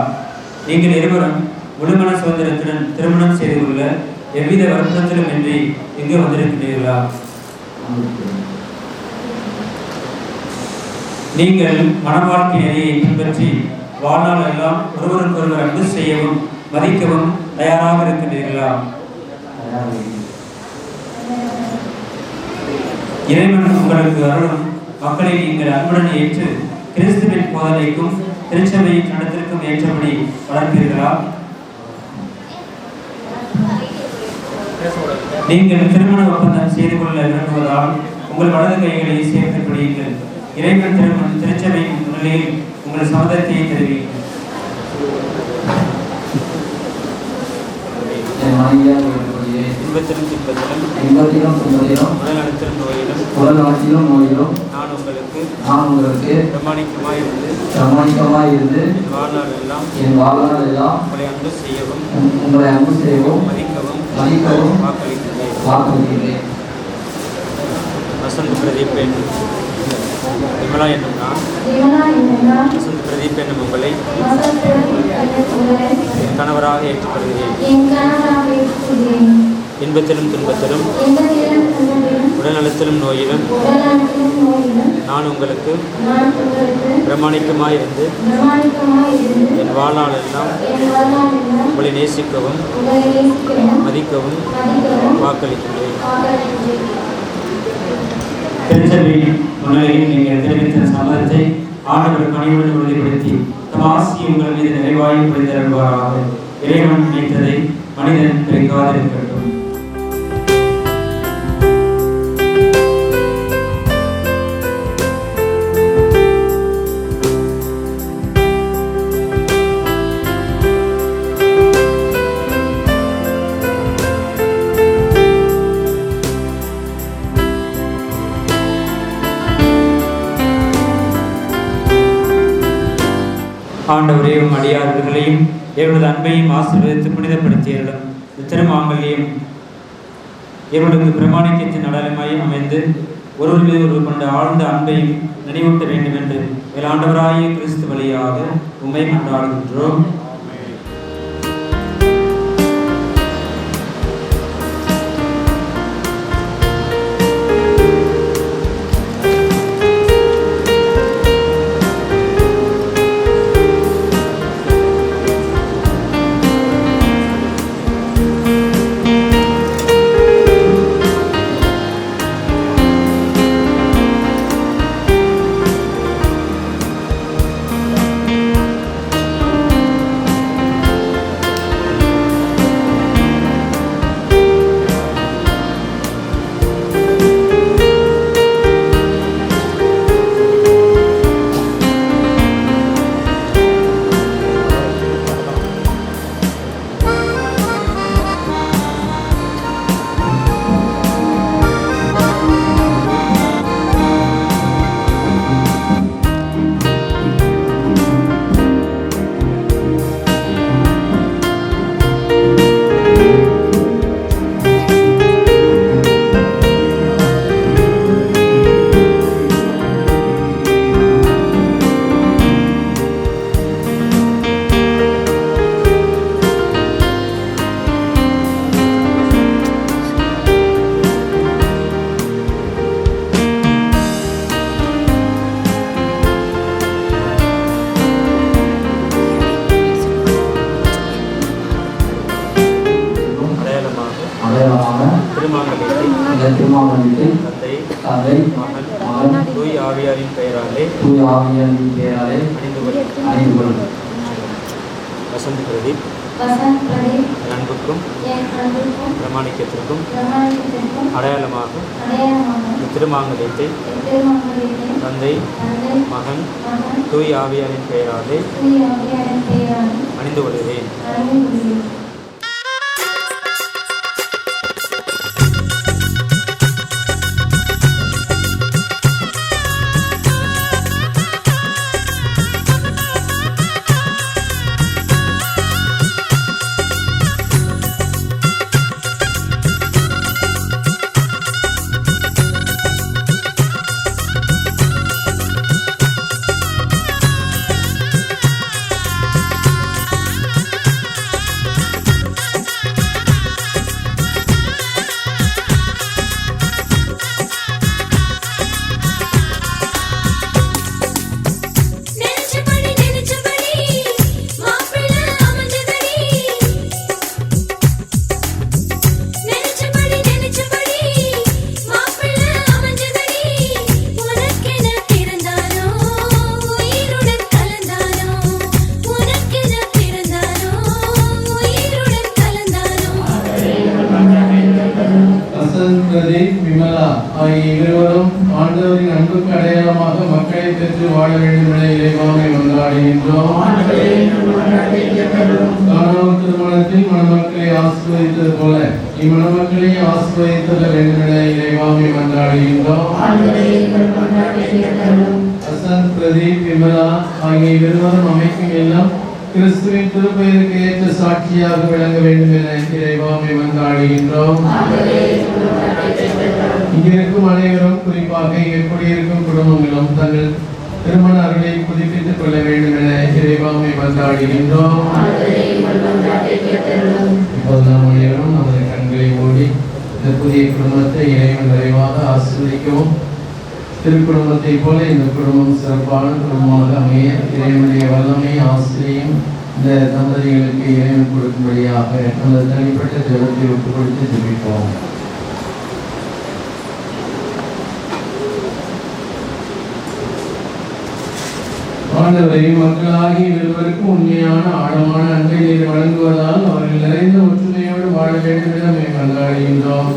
நீங்கள் இருவரும் முழுமன சுதந்திரத்துடன் திருமணம் செய்து கொள்ள எவ்வித வருத்தத்திலும் இன்றி இங்கு வந்திருக்கிறீர்களா? நீங்கள் மனவாழ்க்கை நெறியை பின்பற்றி வாழ்நாள் எல்லாம் ஒருவருக்கொருவர் அன்பு செய்யவும் மதிக்கவும் தயாராக இருக்கின்றீர்களா? இறைவன் உங்களுக்கு அருளும் மக்களை நீங்கள் அன்புடன் ஏற்று கிறிஸ்துவின் போதனைக்கும் திருச்சபையின் நடத்திற்கும் ஏற்றபடி வளர்ப்பீர்களா? நீங்கள் திருமண ஒப்பந்தம் செய்து கொள்ள விரும்புவதால் உங்கள் வலது கைகளை சேர்த்து பிடியுங்கள். இறைவன் திருச்சபையின் முன்னிலையில் உங்கள் சம்மதத்தை தெரிவிங்கள். இன்பத்திலும் துன்பத்திலும் உடல்நலத்திலும் நோயிலும் நான் உங்களுக்கு பிரமாணிக்கமாய் இருந்து என் வாழ்நாள் எல்லாம் உங்களை அன்பு செய்யவும் மதிக்கவும் வாக்களிக்கிறேன். வசந்த் பிரதீப் விமலா என்னும் நான் வசந்த் பிரதீப் என்னும் உங்களை என் கணவராக ஏற்றுக்கொள்கிறேன். இன்பத்திலும் துன்பத்திலும் உடல்நலத்திலும் நோயிலும் நான் உங்களுக்கு பிரமாணிக்கமாயிருந்து என் வாழ்நாள் எல்லாம் உங்களை நேசிக்கவும் மதிக்கவும் வாக்களிக்கின்றேன். திருச்சபையின் முன்னிலையில் நீங்கள் தெரிவித்த சம்மதத்தை ஆண்டவர் பணிவுடன் உறுதிப்படுத்தி தம் ஆசி உங்கள் மீது நிறைவாய் புரிந்தருள்வாராக. இறைவன் நினைத்ததை மனிதன் பிரிக்காதிருக்கட்டும். ஆண்டவரே, உம் அடியார்களையும் எவரது அன்பையும் ஆசீர்வதித்து புனிதப்படுத்தியர்களும் திருமாங்கல்யம் இவர்களுக்கு பிரமாணிக்கத்தின் அடையாளமாயும் அமைந்து ஒருவர் மீது ஒருவர் கொண்ட ஆழ்ந்த அன்பையும் நினைவூட்ட வேண்டும் என்று ஆண்டவராகிய கிறிஸ்து வழியாக உம்மை மன்றாடுகின்றோம். திருமாங்கலத்தை தந்தை மகன் தூய் ஆவியாரின் பெயராலே அணிந்து கொள்ளும். வசந்த் பிரதீப் அன்புக்கும் பிரமாணிக்கத்திற்கும் அடையாளமாக திருமாங்கலத்தை தந்தை மகன் தூய் ஆவியாரின் பெயராலே அணிந்து கொள்கிறேன். விமலா ஆகிய இருவரும் ஆண்டவரின் அன்புக்கு அடையாளமாக மக்களை பெற்று வாழ வேண்டும் என இறைவாமை மன்றாடுகின்றோம். காணாமல் திருமணத்தில் மணமக்களை ஆசீர்வதித்தது போல இம்மணமக்களை ஆசீர்வதித்தல் வேண்டும் என இறைவாமை மன்றாடுகின்றோம். வசந்த் பிரதீப் விமலா ஆகிய இருவரும் அமைக்கும் எல்லாம் கிறிஸ்துவின் திருப்பெயருக்கு ஏற்ற சாட்சியாக விளங்க வேண்டும் என இறைவாமை மன்றாடுகின்றோம். இங்கிருக்கும் அனைவரும் குறிப்பாக இங்கே குடியிருக்கும் குடும்பங்களும் தங்கள் திருமண அருளை புதுப்பித்துக் கொள்ள வேண்டும் என இறைவாமை மன்றாடுகின்றோம். இப்போது நாம் அனைவரும் நமது கண்களை மூடி இந்த புதிய குடும்பத்தை இறைவன் நிறைவாக ஆசீர்வதிக்கவும், திருக்குடும்பத்தை போல இந்த குடும்பம் சிறப்பான குடும்பமாக அமைய இறைவனுடைய வல்லமை ஆசிரியம் இந்த தம்பதிகளுக்கு இறைவன் கொடுக்கும்படியாக அந்த தனிப்பட்ட ஜெபத்தை ஒப்புக் கொடுத்து ஜெபிப்போம். ஆண்டவரை மக்களாகி இருவருக்கும் உண்மையான ஆழமான அன்பை நீர் வழங்குவதால் அவர்கள் நிறைந்த ஒற்றுமையோடு வாழ வேண்டும் என மன்றாடுகின்றோம்.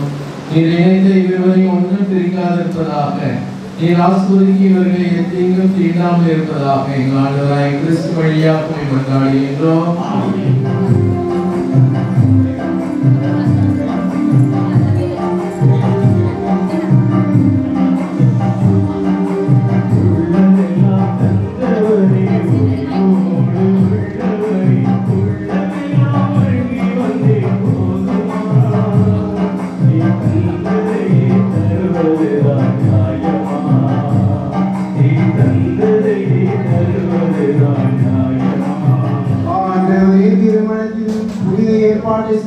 நீர் இணைந்த இருவரையும் ஒன்றும் பிரிக்காதிருப்பதாக, நீர் ஆசீர்வதிக்கு இவர்களை எத்தீங்கும் தீண்டாமல் இருப்பதாக எங்கள் ஆண்டவராய் கிறிஸ்து வழியாக மன்றாடுகின்றோம்.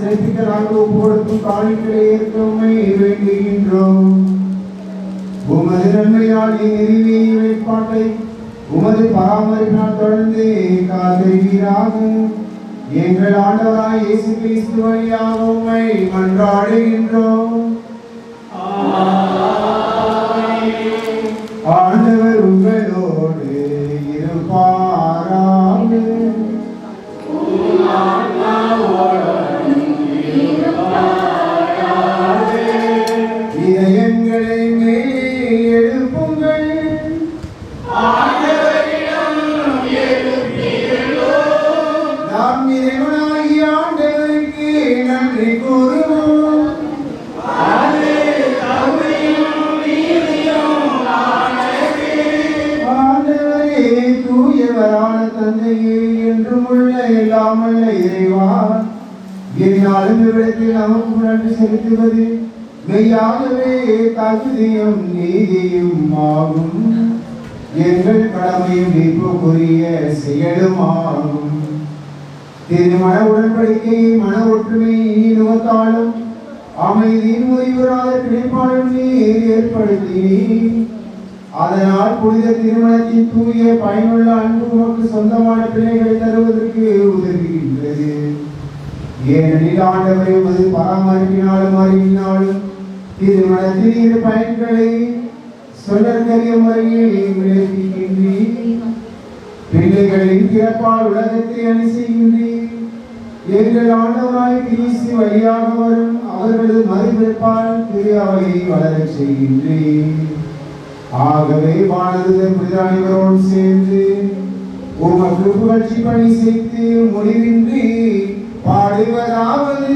சிறப்பிக்க நாங்கள் ஒவ்வொருக்கும் காணிகளை ஏற்கமை வேண்டுகின்றோம். உமது நன்மையால் நிறைவே வேட்பாட்டை உமது பராமரிப்பினால் தொடர்ந்து காத்திருக்கிறாக. எங்கள் ஆண்டவராய் இயேசு கிறிஸ்து வழியாக உம்மை மன்றாடுகின்றோம். ஆண்டவர் உங்களோடு இருப்பாராக. இதயங்களை மேலே எழுப்புங்கள். நாம் இறைவனாகிய ஆண்டவருக்கு நன்றி கூறுவோம். ஆண்டவரே, தூயவரான தந்தையே, என்றும் உள்ள எல்லாம் வல்ல இறைவா, என்னாலும் இவ்விடத்தில் நமக்கு நன்றி செலுத்துவது மெய்யாகவே தகுதியும் நீதியும் ஆகும். எங்கள் கடமையும் மீட்புக்குரிய செயலும் ஆகும். திருமண உடன்படிக்கையை மன ஒற்றுமையை நுகத்தாலும் அமைதியின் முறிவுறாத கிடைப்பாலும் நீர் ஏற்படுத்தினீர். அதனால் புனித திருமணத்தின் தூய பயனுள்ள அன்பு உமக்கு சொந்தமான பிள்ளைகளை தருவதற்கு உதவுகின்றது. ஏனெனில் ஆண்டவரை உமது பராமரிப்பினாலும் அறிவினாலும் திருமணத்தில் இரு பயன்களை சொல்லற்கரிய முறையில் விளைவிக்கின்றீர். பிள்ளைகளின் பிறப்பால் உலகத்தை அணி செய்கின்றீர். எங்கள் ஆண்டவராய் கிறிஸ்து வழியாக வரும் அவர்களது மறுபிறப்பால் திரு அவையை வளரச் செய்கின்றீர். ஆகவே வானதூதர் புனித அனைவரோடு சேர்ந்து உமக்கு புகழ்ச்சி பணி செய்து முடிவின்றி பாடுவதாவது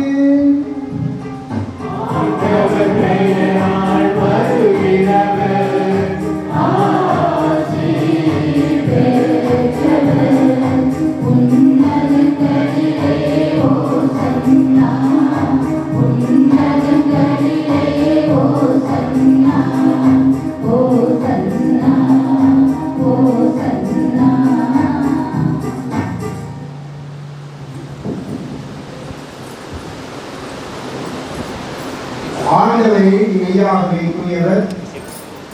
ஆண்டவரே மெய்யாகவே தூயவர்,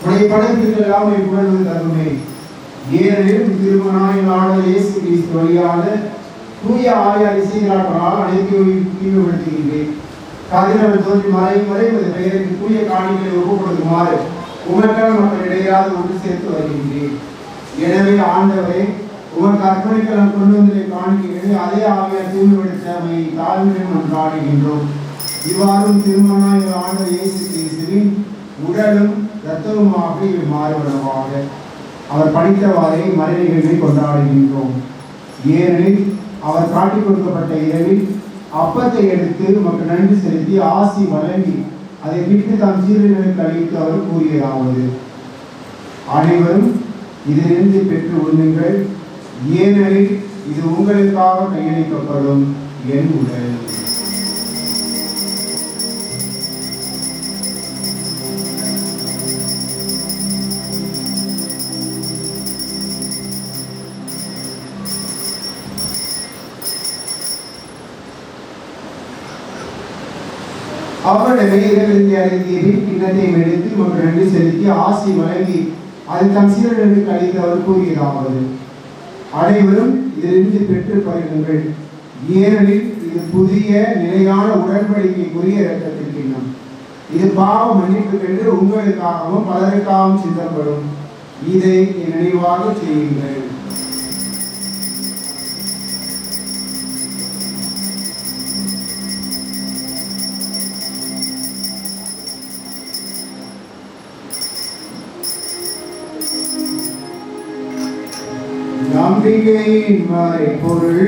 உடைய படைப்புகளெல்லாம் புகழ்வது தருமே. ஏனெனில் திருமணாய் ஆண்டவர் இயேசு கிறிஸ்து வழியாக தூய ஆய அதிசயங்களால் அனைத்தையும் தூய்மைப்படுத்துகின்றேன். கதிரவன் தோன்றி மறையும் வரை உமது பெயருக்கு தூய காணிகளை ஒப்புக் கொடுக்குமாறு உமக்கள் மக்கள் இடையாக ஒன்று சேர்த்து வருகின்றேன். எனவே ஆண்டவரே, உமக்கு அர்ப்பணிக்கலாம் கொண்டு வந்ததை காண்கிறேன். அதே ஆவியார் தூய்மைப்படுத்தமை தாழ்மையுடன் மன்றாடுகின்றோம். இவ்வாறும் திருமணாய் ஆண்டவர் இயேசு கிறிஸ்துவின் உடலும் இரத்தமுமாக இவை மாறுபடுவாக அவர் படித்தவாறே மறை நிகழ்வை கொண்டாடுகின்றோம். ஏனெனில் அவர் காட்டிக் கொடுக்கப்பட்ட இரவில் அப்பத்தை எடுத்து நமக்கு நன்றி செலுத்தி ஆசி வழங்கி அதை விட்டு தம் சீடர்களுக்கு அளித்து அவர் கூறியதாவது: அனைவரும் இதிலிருந்து பெற்று உண்ணுங்கள், ஏனெனில் இது உங்களுக்காக கையளிக்கப்படும் என் உடல். அவரிடமே இரவிலிருந்து அழைத்து கிண்ணத்தையும் எடுத்து நமக்கு நன்றி செலுத்தி ஆசி வழங்கி அதை தம் சீடர்களுக்கு அளித்து அவர் கூறியதாவது: அனைவரும் இதிலிருந்து பெற்று பருகுங்கள், ஏனெனில் இது புதிய நிலையான உடன்படிக்கைக்குரிய இரத்தத்தின் கிண்ணம். இது பாவ மன்னிப்புக்கென்று உங்களுக்காகவும் பலருக்காகவும் சிந்தப்படும். இதை நினைவாக செய்யுங்கள். நம்பிக்கையின் மறைபொருள்.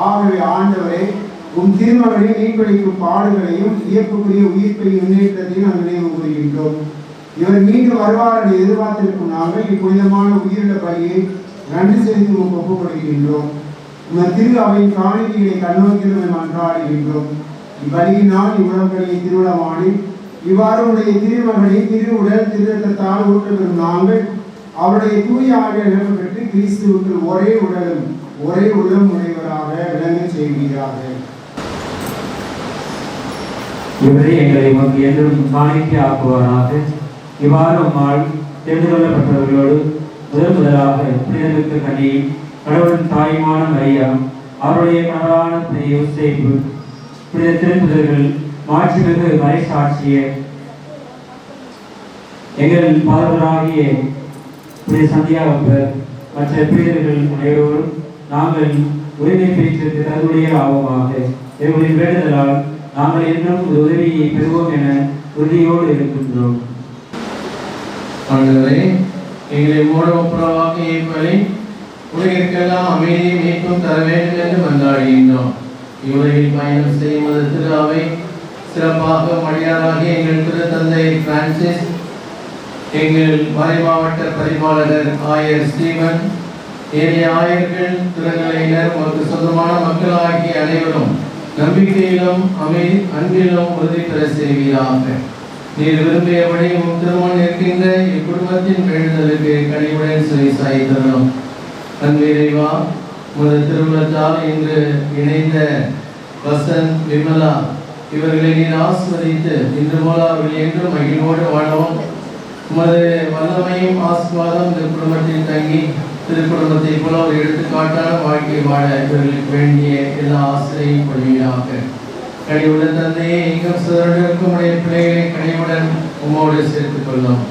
ஆகவே ஆண்டவரே, உம் திருமகனை மீன்பளிக்கும் பாடுகளையும் இயற்கைக்குரிய உயிர்ப்பையும் முன்னேற்றத்தையும் நாம் நினைவு கூறுகின்றோம். இவர் மீண்டும் வருவார் என்று எதிர்பார்த்திருக்கும் நாங்கள் இப்புனிதமான உயிரிழந்த பலியை நன்றி செலுத்தி உமக்கு ஒப்புக்கொடுக்கின்றோம். உங்கள் திரு அவையின் காணிக்கைகளை கண்ணோக்கிலும் மன்றாடுகின்றோம். இப்பலியினால் இவ்வுடன்படியை திருவிழமாடி இவ்வாறு உடைய திருமகனை திரு உடல் திருத்தத்தால் ஊற்ற பெறும் நாங்கள் அவருடைய தூய ஆகிய நிலவு பெற்று கிறிஸ்துவுக்கு ஒரே உடலும் ஒரே உள்ளம் உடையவராக விளங்க செய்வீராக. இவரை எங்களை உமக்கு என்றும் காணிக்கை ஆக்குவாராக. இவ்வாறு உம்மால் தெரிந்து கொள்ளப்பட்டவர்களோடு முதலாக புனிதமிக்க கனி கடவுளின் தாயுமான மரியாம், அவருடைய கணவரான புனித யோசேப்பு, புனித திருப்புதர்கள், மாட்சிமிகு மறை சாட்சியர், எங்கள் பாதவராகிய புனித சந்தியாகப்பர் மற்ற புனிதர்கள் அனைவரோடும் நாங்கள் உரிமை பெற்றிருக்க தகுதியுடைய ஆவோமாக. எங்களின் வேண்டுதலால் நாங்கள் இன்னும் உதவியை பெறுவோம் என உறுதியோடு இருக்கின்றோம். ஆண்டவரே, எங்களை மூடமுப்புறவாக ஏற்பதை உலகிற்கெல்லாம் அமைதியை மீட்டும் தர வேண்டும் என்று மன்றாடுகின்றோம். இவ்வுலகில் பயணம் செய்யும் திருவை சிறப்பாக மடியாராகிய எங்கள் திருத்தந்தை பிரான்சிஸ், எங்கள் மறை மாவட்ட பரிபாலகர் ஆயர் ஸ்டீவன், ஏனைய ஆயர்கள், திருநிலையினர், உமக்கு சொந்தமான மக்களாகிய அனைவரும் நம்பிக்கையிலும் அன்பிலும் உறுதி பெற செய்வீராக. நீர் விரும்பியபடி உம் திருமணம் இருக்கின்ற இக்குடும்பத்தின் வேண்டுதலுக்கு கனிவுடன் செவி சாய்த்தரும். அன்பிறைவா, உமது திருமணத்தால் இன்று இணைந்த வசந்த், விமலா இவர்களை நீர் ஆஸ்வதித்து இன்று போல அவர்கள் என்றும் மகிழ்வோடு வாழவும் உமது வல்லமையும் ஆசீர்வாதம் இந்த குடும்பத்தில் தங்கி திருக்குடும்பத்தை போல ஒரு எடுத்துக்காட்டான வாழ்க்கை வாழ இவர்களுக்கு வேண்டிய எல்லா ஆசிரியையும் கொள்வீராக. கனிவுடன் தந்தையே, எங்கும் சிதறடிருக்கும் உடைய பிள்ளைகளை கனிவுடன் உம்மோடு சேர்த்துக் கொள்ளும்.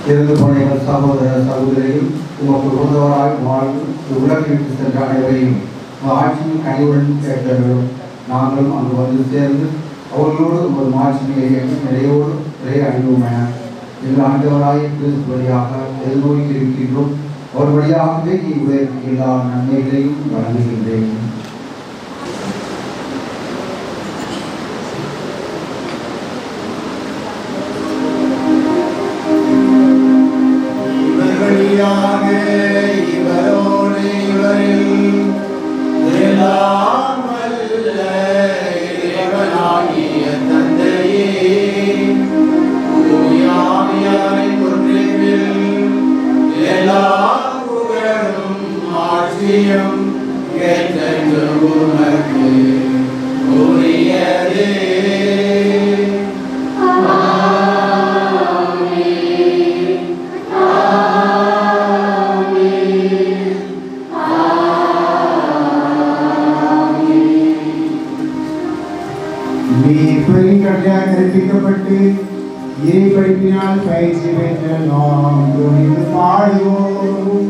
இறந்து போன எங்கள் சகோதர சகோதரியும் உமக்கு உகந்தவராய் வாழ்ந்து உலகிற்கு சென்ற அனைவரையும் ஆட்சியும் கனிவுடன் கேட்டவர்களும் நாங்களும் அங்கு வந்து சேர்ந்து அவர்களோடு ஒரு மாட்சியை நிலையோடு நிலைய அணிவோம் என எங்கள் ஆண்டவராய் கிறிஸ்து வழியாக எதிர்நோக்கி இருக்கின்றோம். அவர் வழியாகவே நீ உலகிற்கு எல்லா நன்மைகளையும் வழங்குகின்றேன். இவரோடு இவரில் எல்லாம் வல்ல இறைவனாகிய தந்தையே, தூய ஆவியாரின் ஒன்றிப்பில் எல்லா புகழும் ஆட்சியும் என்றென்றும் உமக்கு உரியதே. கற்பிக்கப்பட்டு இறை படிப்பினால் பயிற்சி பெற்ற நாம் துணிந்து பாடுவோம்.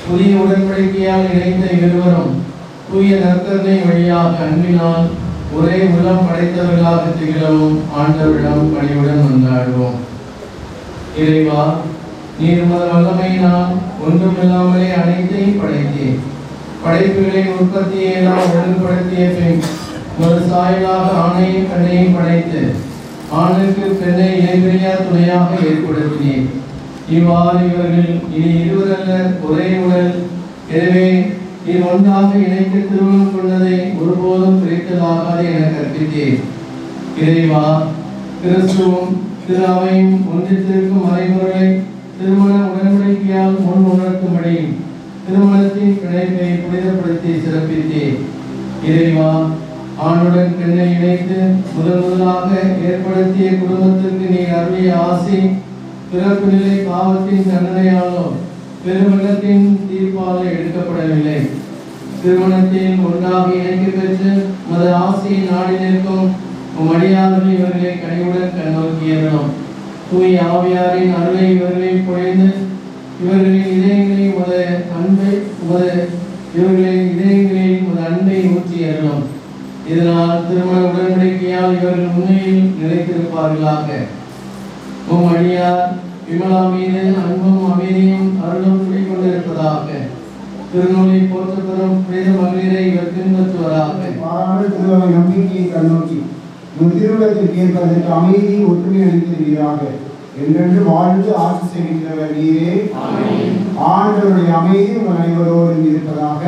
புதிய உடன்படிக்கையால் இணைந்த இருவரும் தூய நற்கருணை வழியாக அன்பினால் ஒரே உலகம் படைத்தவர்களாக திகழவும் ஆண்டவரிடம் பணியுடன் கொண்டாடுவோம். இறைவா, நீர் உமது வல்லமையினால் ஒன்றுமில்லாமலே அனைத்தையும் படைத்தேன். படைப்புகளின் உற்பத்தியை எல்லாம் ஒழுங்குபடுத்திய பின் ஒரு சாயலாக ஆணையும் பெண்ணையும் படைத்து ஆணுக்கு பெண்ணை இணைபிரியா துணையாக ஏற்படுத்தினேன். இவ்வாறு இவர்கள் இனி இருவரல்ல ஒரே உடல். எனவே நீர் ஒன்றாக இணைக்க திருமணம் கொண்டதை ஒருபோதும் பிரித்தலாகாது என கற்பித்தேன். இறைவா, கிறிஸ்துவும் திரு அவையும் ஒன்றித்திருக்கும் மறைமுறை திருமண உடன்படிக்கையால் முன் உணர்த்தும்படி திருமணத்தின் பிணைப்பை புனிதப்படுத்தி சிறப்பித்தேன். இறைவா, ஆணுடன் பெண்ணை இணைத்து முதலாக ஏற்படுத்திய குடும்பத்திற்கு நீ அருளிய ஆசை பிறப்பு நிலை பாவத்தின் தண்டனையாலோ பெருமளத்தின் தீர்ப்பாலோ எடுக்கப்படவில்லை. திருமணத்தில் ஒன்றாக இணைக்க பெற்று மத ஆசையை நாடி நிற்கும் மடியார்கள் இவர்களை கனிவுடன் கண்ணோக்கியறணும். தூய் ஆவியாரின் அருளை இவர்களில் பொழிந்து இவர்களின் இதயங்களில் அன்பை ஊற்றியறணும். இதனால் திருமண உடன்படிக்கையால் இவர்கள் உண்மையில் நிலைத்திருப்பார்களாக. உம் அடியார் விமலா மீது அன்பும் அமைதியும் அருளும் குடிக்கொண்டிருப்பதாக. திருநூலை போற்று பெறும் புனித மகளிரை இவர் பின்பற்றுவதாக. நம்பிக்கையை கண்ணோக்கி திருவிழத்திற்கு ஏற்பதற்கு அமைதி ஒற்றுமை அளித்திருக்கிறாக. என்றென்று வாழ்ந்து ஆட்சி செய்கின்றவர் நீரே. ஆண்டவருடைய அமைதி உங்கள் அனைவரோடும் இருப்பதாக.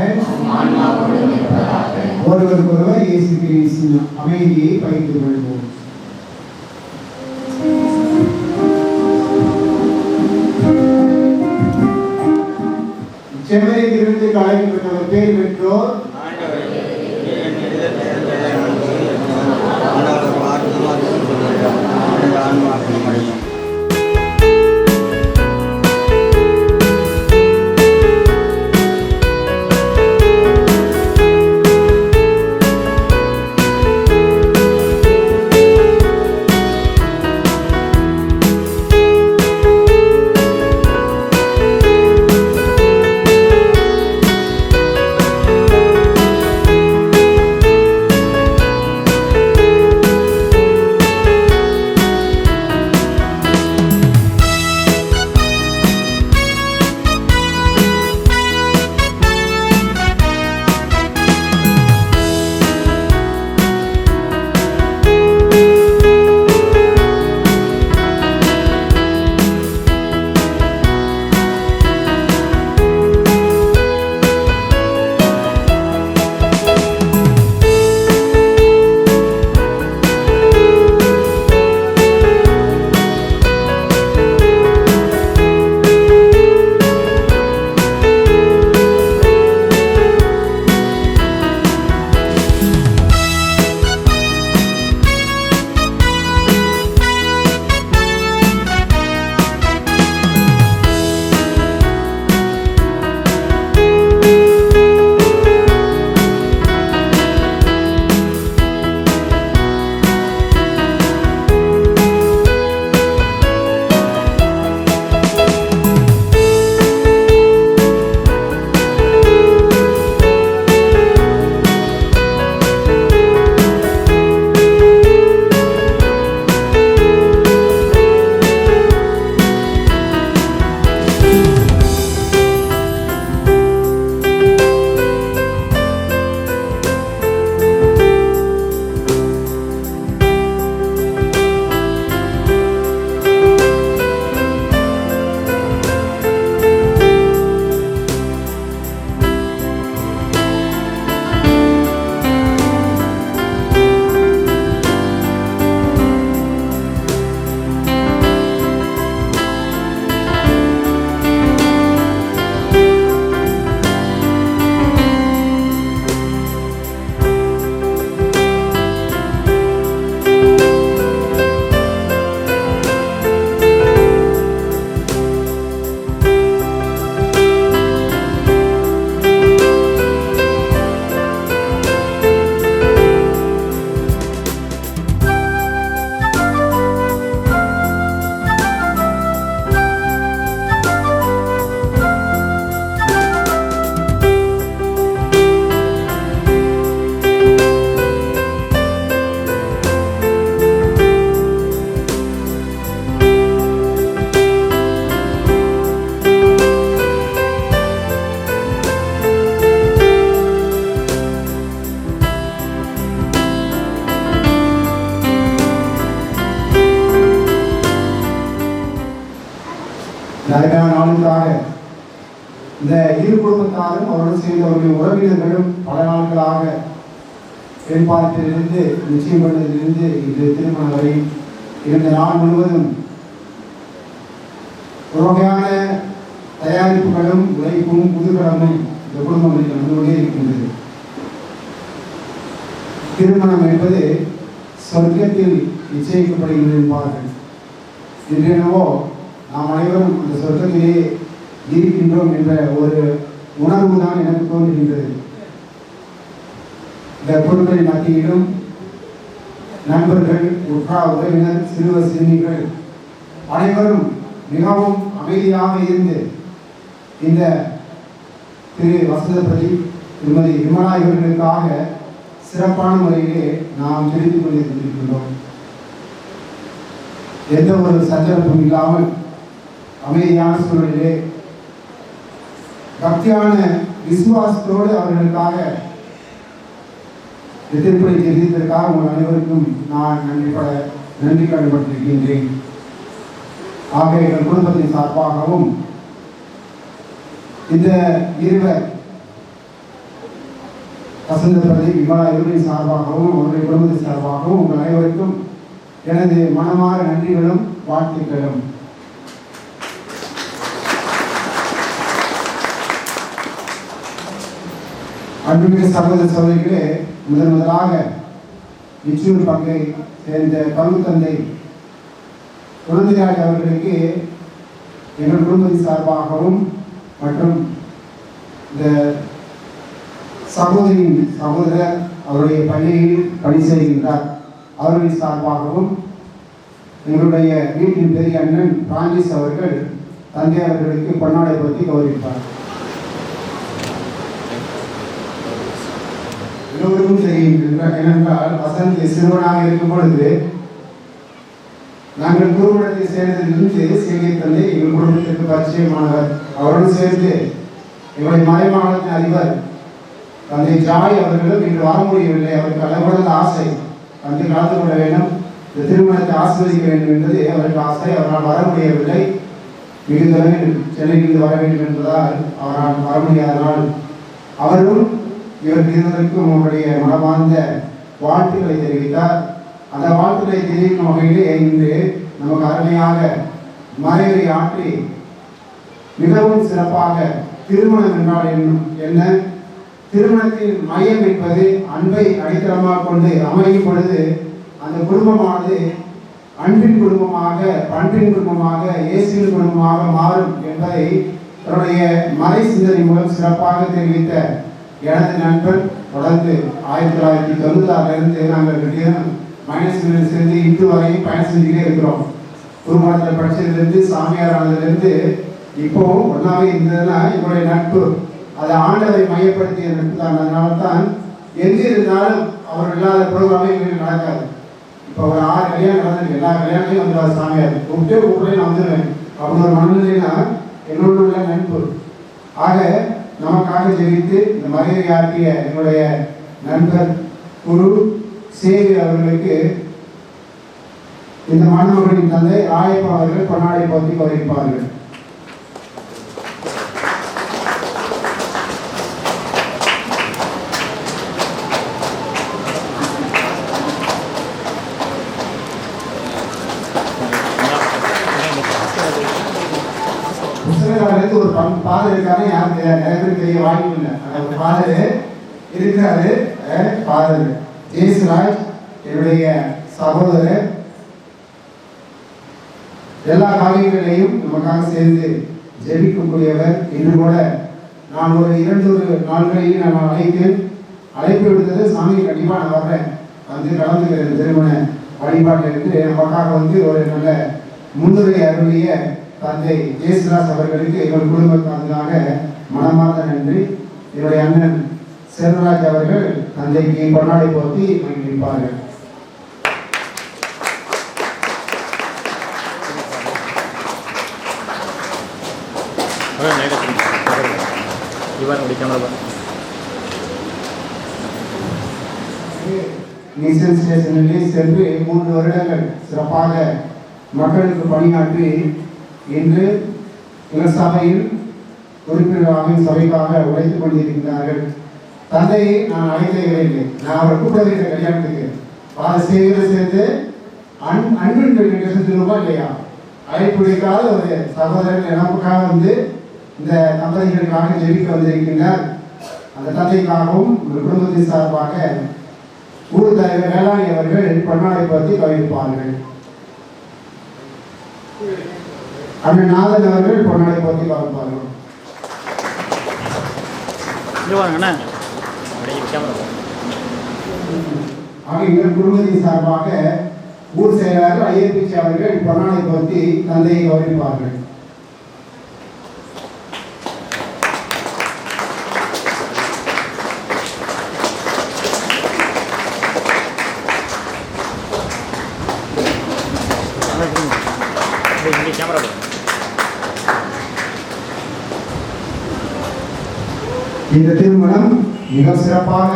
ஒருவருக்கொருவர் இயேசு கிறிஸ்துவின் அமைதியை பகிர்ந்து கொள்வோம். செம்மறியிலிருந்து என்று அழைக்கப்பட்டவர் பேர் பெற்றோர் அழகான நாளுக்காக இந்த இரு குடும்பத்தாரும் அவருடன் சேர்ந்தவர்களுடைய உறவினர்களும் பல நாட்களாக பெண்பாலத்திலிருந்து நிச்சயம் பண்ணதிலிருந்து இன்று திருமணம் வரை இருந்த நாள் முழுவதும் ஒரு வகையான தயாரிப்புகளும் உழைப்பும் புதுகலமும் இந்த குடும்பங்களில் நடந்து கொண்டே இருக்கின்றது. திருமணம் என்பது சொர்க்கத்தில் நிச்சயிக்கப்படுகிறது என்பார்கள். இன்றெனவோ நாம் அனைவரும் அந்த சொர்க்கத்திலே இருக்கின்றோம் என்ற ஒரு உணர்வு தான் எனக்கு தோன்றுகின்றது. இந்த பொருட்களின் மத்தியிலும் நண்பர்கள், உற்றார் உறவினர், சிறுவர் சிறுமிகள் அனைவரும் மிகவும் அமைதியாக இருந்து இந்த திரு வசந்தபதி திருமதி விமலா இவர்களுக்காக சிறப்பான முறையிலே நாம் தெரிந்து கொண்டிருக்கின்றோம். எந்த ஒரு சஞ்சலப்பும் இல்லாமல் அமைதியான சூழலிலே பக்தியான விசுவாசத்தோடு அவர்களுக்காக திருப்பணி தெரிவித்ததற்காக உங்கள் அனைவருக்கும் நான் நன்றி கடன்பட்டிருக்கின்றேன். ஆக எங்கள் குடும்பத்தின் சார்பாகவும் இந்த இருவர் வசந்தபதி விமலா இருவரின் சார்பாகவும் அவருடைய குடும்பத்தின் சார்பாகவும் உங்கள் அனைவருக்கும் எனது மனமாற நன்றிகளும் வாழ்த்துக்களும். அன்புமிகு சகோதர சகோதரிகளே, முதலாக இச்சூர் பங்கை சேர்ந்த பங்கு தந்தை குழந்தைராஜ் அவர்களுக்கு எங்கள் குடும்பத்தின் சார்பாகவும் மற்றும் இந்த சகோதரியின் சகோதரர் அவருடைய பள்ளியில் பணி செய்கின்றார் அவர்களின் சார்பாகவும் எங்களுடைய வீட்டின் பெரிய அண்ணன் பிரான்சிஸ் அவர்கள் தந்தை அவர்களுக்கு பொன்னாடை பற்றி கௌரவிப்பார். எல்லோருக்கும் தெரியும் ஏனென்றால் வசந்த் சிறுவனாக இருக்கும் பொழுது நாங்கள் குருமடத்தை சேர்ந்ததிலிருந்து சேகை தந்தை எங்கள் குடும்பத்திற்கு பரிச்சயமானவர். அவரோடு சேர்ந்து எங்களுடைய மறைமாவட்டத்தின் அதிபர் தந்தை ஜாய் அவர்களும் இன்று வர முடியவில்லை. அவருக்கு அளவுடன் ஆசை தந்தை கலந்து கொள்ள வேண்டும், இந்த திருமணத்தை ஆஸ்வதிக்க வேண்டும் என்பது அவருக்கு ஆசை. அவரால் வர முடியவில்லை. மிகுந்த சென்னையிலிருந்து வர வேண்டும் என்பதால் அவரால் வர முடியாதனால் அவரும் இவருக்கு இருவருக்கும் அவருடைய மனமார்ந்த வாழ்த்துக்களை தெரிவித்தார். அந்த வாழ்த்துக்களை தெரிவிக்கும் வகையிலே இன்று நமக்கு அருமையாக மறைவுரை ஆற்றி மிகவும் சிறப்பாக திருமணம் என்றால் என்ன, திருமணத்தின் மையம் என்பது அன்பை அடித்தளமாக கொண்டு அமையும் பொழுது அந்த குடும்பமானது அன்பின் குடும்பமாக, பண்பின் குடும்பமாக, இயேசுவின் குடும்பமாக மாறும் என்பதை தன்னுடைய மறை சிந்தனை மூலம் சிறப்பாக தெரிவித்த எனது நண்பர் தொடர்ந்து 1996 நாங்கள் மைனஸ் சேர்ந்து இன்று வரையும் பயணம் செஞ்சுக்கிட்டே இருக்கிறோம். குருமணத்தில் படிச்சதுலேருந்து சாமியார் ஆனதுலேருந்து இப்போ ஒன்றாவே இருந்ததுன்னா என்னுடைய நட்பு அதை ஆண்டவரை மையப்படுத்திய நட்பு தான். அதனால தான் எங்கே இருந்தாலும் அவர் இல்லாத ப்ரோக்ராமே எங்களுக்கு நடக்காது. இப்போ ஒரு 6 கல்யாணம் நடந்திருக்கு, எல்லா கல்யாணத்தையும் வந்துடுவார் சாமியார், கூப்பிட்டே நான் வந்துடுவேன். அப்படி ஒரு மனநிலைனா என்னோட உள்ள நட்பு. ஆக நமக்காக ஜெயித்து இந்த மறைவை ஆற்றிய என்னுடைய நண்பர் குரு சேவி அவர்களுக்கு இந்த மாணவர்களின் தந்தை ராயப்பா அவர்கள் பொன்னாடை பற்றி கௌரவிப்பார்கள். ஒரு பாதர் இருக்காரு, யாருக்கு நிறைய பேர் தெரிய வாய்ப்பு இல்லை. அந்த பாதர் இருக்கிறாரு, பாதர் ஜெயசுராஜ் என்னுடைய சகோதரர். எல்லா காரியங்களையும் நமக்காக சேர்ந்து ஜெபிக்கக்கூடியவர். இன்று கூட நான் ஒரு 2 நாட்களில் நான் அழைப்பு விடுத்தது சாமி கண்டிப்பாக நான் வர்றேன், வந்து கலந்துக்கிறேன் திருமண வழிபாட்டில் இருந்து நமக்காக வந்து ஒரு நல்ல முன்னுரை அருளிய தந்தை ஜெயசுராஜ் அவர்களுக்கு எங்கள் குடும்பத்தினராக மனமார்ந்த நன்றி. என்னுடைய அண்ணன் செல்வராஜ் அவர்கள் தந்தைக்கு பொன்னாடை போத்தி மகிழ்விப்பார்கள். மிஷன் ஸ்டேஷனில் சென்று 3 வருடங்கள் சிறப்பாக மக்களுக்கு பணியாற்றி இன்று எங்கள் சபையில் உறுப்பினராக சபைக்காக உழைத்துக் கொண்டிருக்கிறார்கள். தந்தையை நான் அழைக்கவே இல்லை, நான் அவரை கூப்பிடவே இல்லை கல்யாணத்துக்கு. அதை சேர்ந்து அன்பின் சொல்லுவா இல்லையா, அழைப்புடைக்காத ஒரு சகோதரர் எனக்காக வந்து இந்த தம்பதிகளுக்காக ஜெபிக்க வந்திருக்கின்றார். அந்த தந்தைக்காகவும் ஒரு குடும்பத்தின் சார்பாக ஊர் தலைவர் வேளாண் அவர்கள் பொன்னாடை பற்றி கவனிப்பார்கள். அண்ணன் நாதன் அவர்கள் பொன்னாடை பற்றி கவனிப்பார்கள். எங்கள் குடும்பத்தின் சார்பாக ஊர் செயலாளர் ஐயப்பிச்சி அவர்கள் பொன்னாடை பற்றி தந்தையை கவனிப்பார்கள். இந்த திருமணம் மிக சிறப்பாக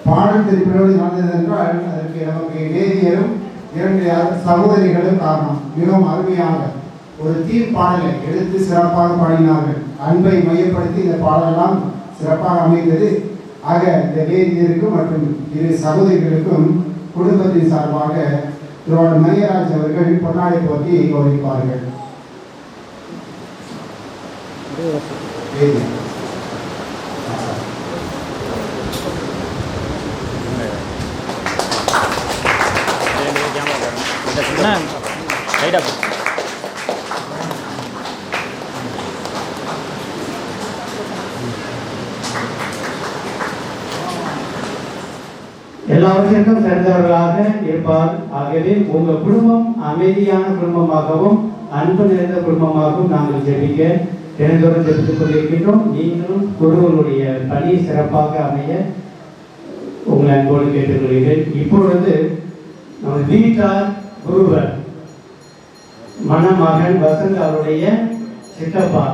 பாடல் திருப்பினோடு நடந்தது என்றால் அதற்கு நமக்கு வேதியரும் 2 சகோதரிகளும் காரணம். மிகவும் அருமையாக ஒரு பாடலை எடுத்து சிறப்பாக பாடினார்கள். அன்பை மையப்படுத்தி இந்த பாடலாம் சிறப்பாக அமைந்தது. ஆக இந்த வேதியருக்கும் மற்றும் 2 சகோதரிகளுக்கும் குடும்பத்தின் சார்பாக திருவாளர் மரியராஜ் அவர்கள் பொன்னாடை போட்டி கௌரவிப்பார்கள். எல்லாவற்றிற்கும் சிறந்தவர்களாக இருப்பார். ஆகவே உங்கள் குடும்பம் அமைதியான குடும்பமாகவும் அன்பு நிறைந்த குடும்பமாகவும் நாங்கள் ஜெபிக்க தினந்தோறும் ஜெபித்துக் கொண்டிருக்கின்றோம். நீங்களும் குருவனுடைய பணி சிறப்பாக அமைய உங்களை அன்போடு கேட்டுக்கொள்கிறேன். இப்பொழுது நம்ம வீட்டார் குருவர் மணமகன் வசந்த் அவருடைய சித்தப்பா,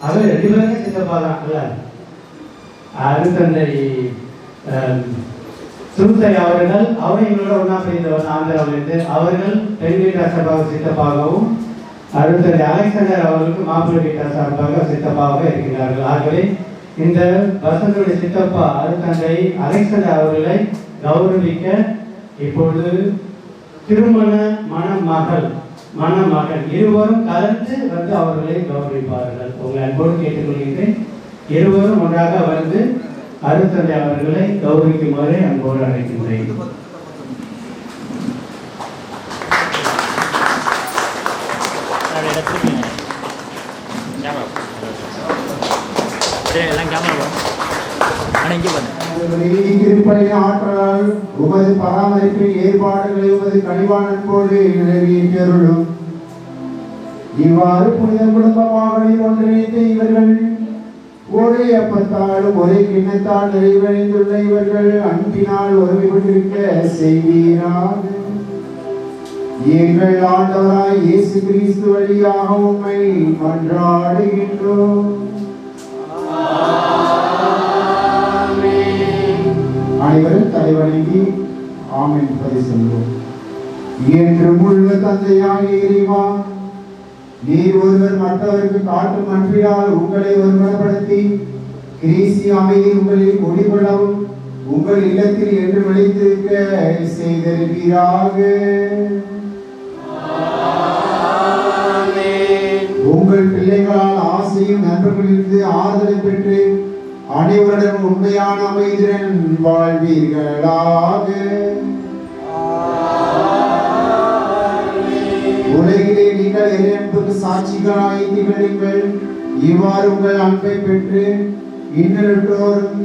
அவர் 2 பேருமே சித்தப்பா தான் இல்ல, அருத்தந்தை சுருத்தை அவர்கள் அவரும் எங்களோட ஒன்றா செய்தவர் ஆந்திராவிலிருந்து. அவர்கள் பெண் வீட்டார் சார்பாக சித்தப்பாகவும் அருத்தந்தை அலெக்சாண்டர் அவர்களுக்கு மாப்பிள்ளை வீட்டார் சார்பாக சித்தப்பாக இருக்கிறார்கள். ஆகவே இந்த வசந்தனுடைய சித்தப்பா அருத்தந்தை அலெக்சாண்டர் அவர்களை கௌரவிக்க இப்பொழுது திருமண மணமகன் இருவரும் கலந்து வந்து அவர்களை கௌரவிப்பார்கள். உங்களை அன்போடு கேட்டுக்கொள்கிறேன். இருவரும் ஒன்றாக வந்து அருத்தந்தை அவர்களை கௌரவிக்குமாறு அன்போடு அழைக்கின்றேன். ஆற்றலால் உமது பராமரிப்பின் ஏற்பாடுகளை உமது கனிவான அன்போடு நிறைவேற்றருளும். இவ்வாறு புனித குடும்பமாக ஒன்றிணைந்த இவர்கள் ஒரே அப்பத்தாலும் ஒரே கிண்ணத்தால் நிறைவடைந்துள்ள இவர்கள் அன்பினால் ஒருமைப்பட்டிருக்க செய்வீராக. எங்கள் ஆண்டவராய் இயேசு கிறிஸ்து வழியாக உம்மை மன்றாடுகின்றோம். அனைவரும் தலைவணங்கி ஆமென் என்பதை சொல்வோம். என்றும் உள்ள தந்தையாகிய இறைவா, நீர் ஒருவர் மற்றவருக்கு காட்டும் அன்பினால் உங்களை ஒருமுகப்படுத்தி கிறிஸ்து அமைதி உங்களில் குடிகொள்ளவும் உங்கள் இல்லத்தில் என்று விளைத்திருக்க செய்திருப்பீராக. உங்கள் பிள்ளைகளால் ஆசையும் நண்பர்களிலிருந்து ஆறுதலை பெற்று அனைவருடன் உண்மையான அமைதியுடன் வாழ்வீர்களாக. உலகிலே நீங்கள் இறையன்புக்கு சாட்சிகளாய் திகழுங்கள். இவ்வாறு உங்கள் அன்பை பெற்று இன்னொருத்தோரும்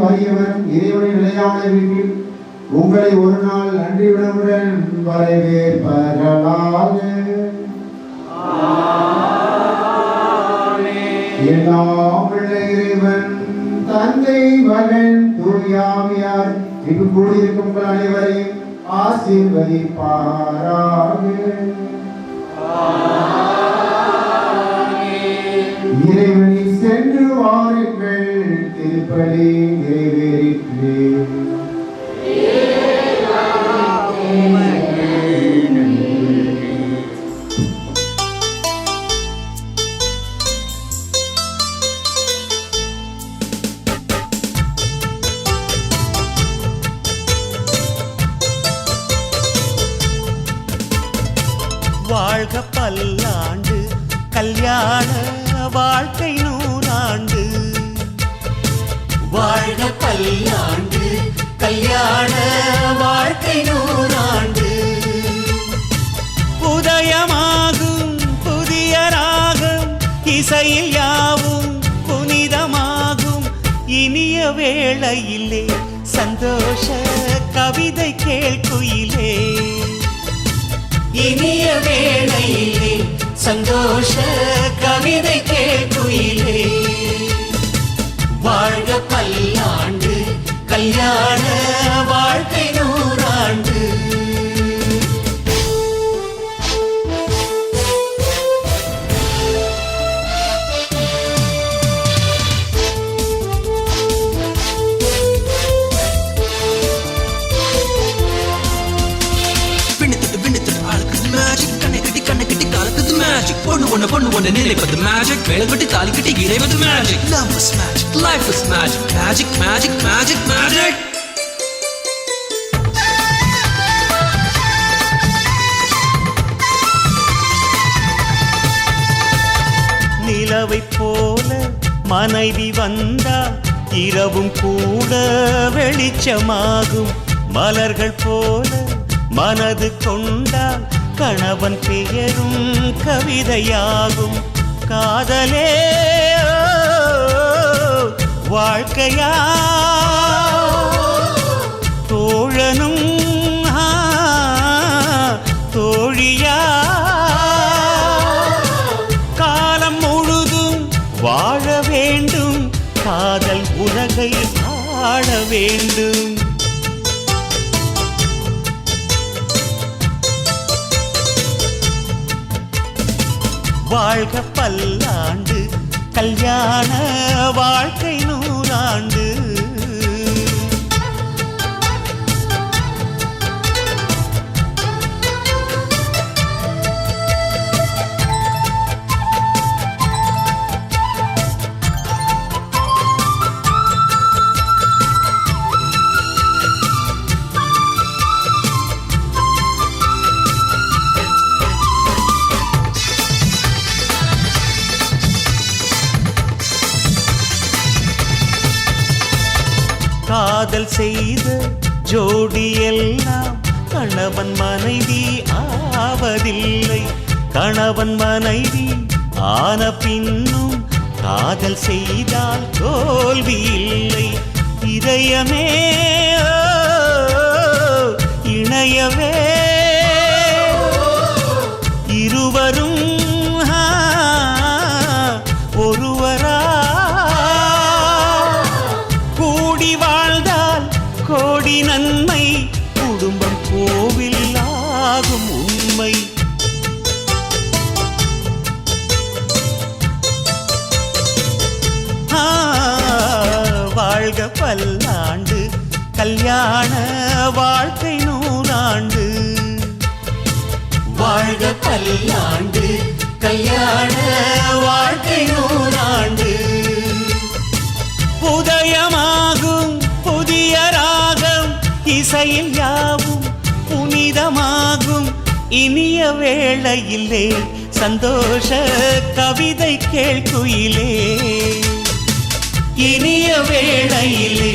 வறியவரும் இறைவனின் நிலையான வீட்டில் உங்களை ஒரு நாள் நன்றியுடனுடன் வரவேற்பர்களாக. எல்லாம் உள்ள இறைவன் தந்தை மகன் தூயாவியார் இங்கு கூடியிருக்கும் உங்கள் அனைவரையும் ஆசீர்வதிப்பாராக. இறைவனில் சென்று வாருங்கள். திருப்பலி நிறைவேறிற்று. வாழ்க பல்லாண்டு கல்யாண வாழ்க்கை 100 ஆண்டு. வாழ்க பல்லாண்டு கல்யாண வாழ்க்கை 100 ஆண்டு. உதயமாகும் புதிய ராகம் இசையில் யாவும் புனிதமாகும். இனிய வேளையிலே சந்தோஷ கவிதை கேள்குயிலே. இனிய வேளையிலே சந்தோஷ கவிதை கேள்குயிலே. வாழ்க பல்லாண்டு கல்யாண வாழ்க்கை 100 ஆண்டு. பொண்ணு ஒண்ணு நினைப்பது மேஜிக். வேலைக்கட்டி தாலி கட்டி இறைவது magic. Love is magic, life is magic. Magic, magic, magic, magic. நிலவை போல மனைவி வந்தால் இரவும் கூட வெளிச்சமாகும். மலர்கள் போல மனது கொண்டால் கணவன் பெயரும் கவிதையாகும். காதலே வாழ்க்கையா தோழனும் தோழியா காலம் முழுதும் வாழ வேண்டும், காதல் உலகை ஆள வேண்டும். வாழ்க பல்லாண்டு, கல்யாண வாழ்க்கை 100 ஆண்டு. காதல் செய்த ஜோடியெல்லாம் கணவன் மனைவி ஆவதில்லை. கணவன் மனைவி ஆன பின்னும் காதல் செய்தால் தோல்வி இல்லை. இதயமே இணையவே இருவரும் ஒருவரா கூடி வாழ்ந்தால் கோடி நன்மை, குடும்பம் கோவில் ஆகும் உண்மை. வாழ்க பல்லாண்டு, கல்யாண வாழ்க்கை 100 ஆண்டு. வாழ்க பல்லாண்டு, கல்யாண வாழ்க்கை 100 ஆண்டு. உதயமாகும் புதிய ராகம், இசையில் யாவும் புனிதமாகும். இனிய வேளையிலே சந்தோஷ கவிதை கேள்குயிலே. இனிய வேளையிலே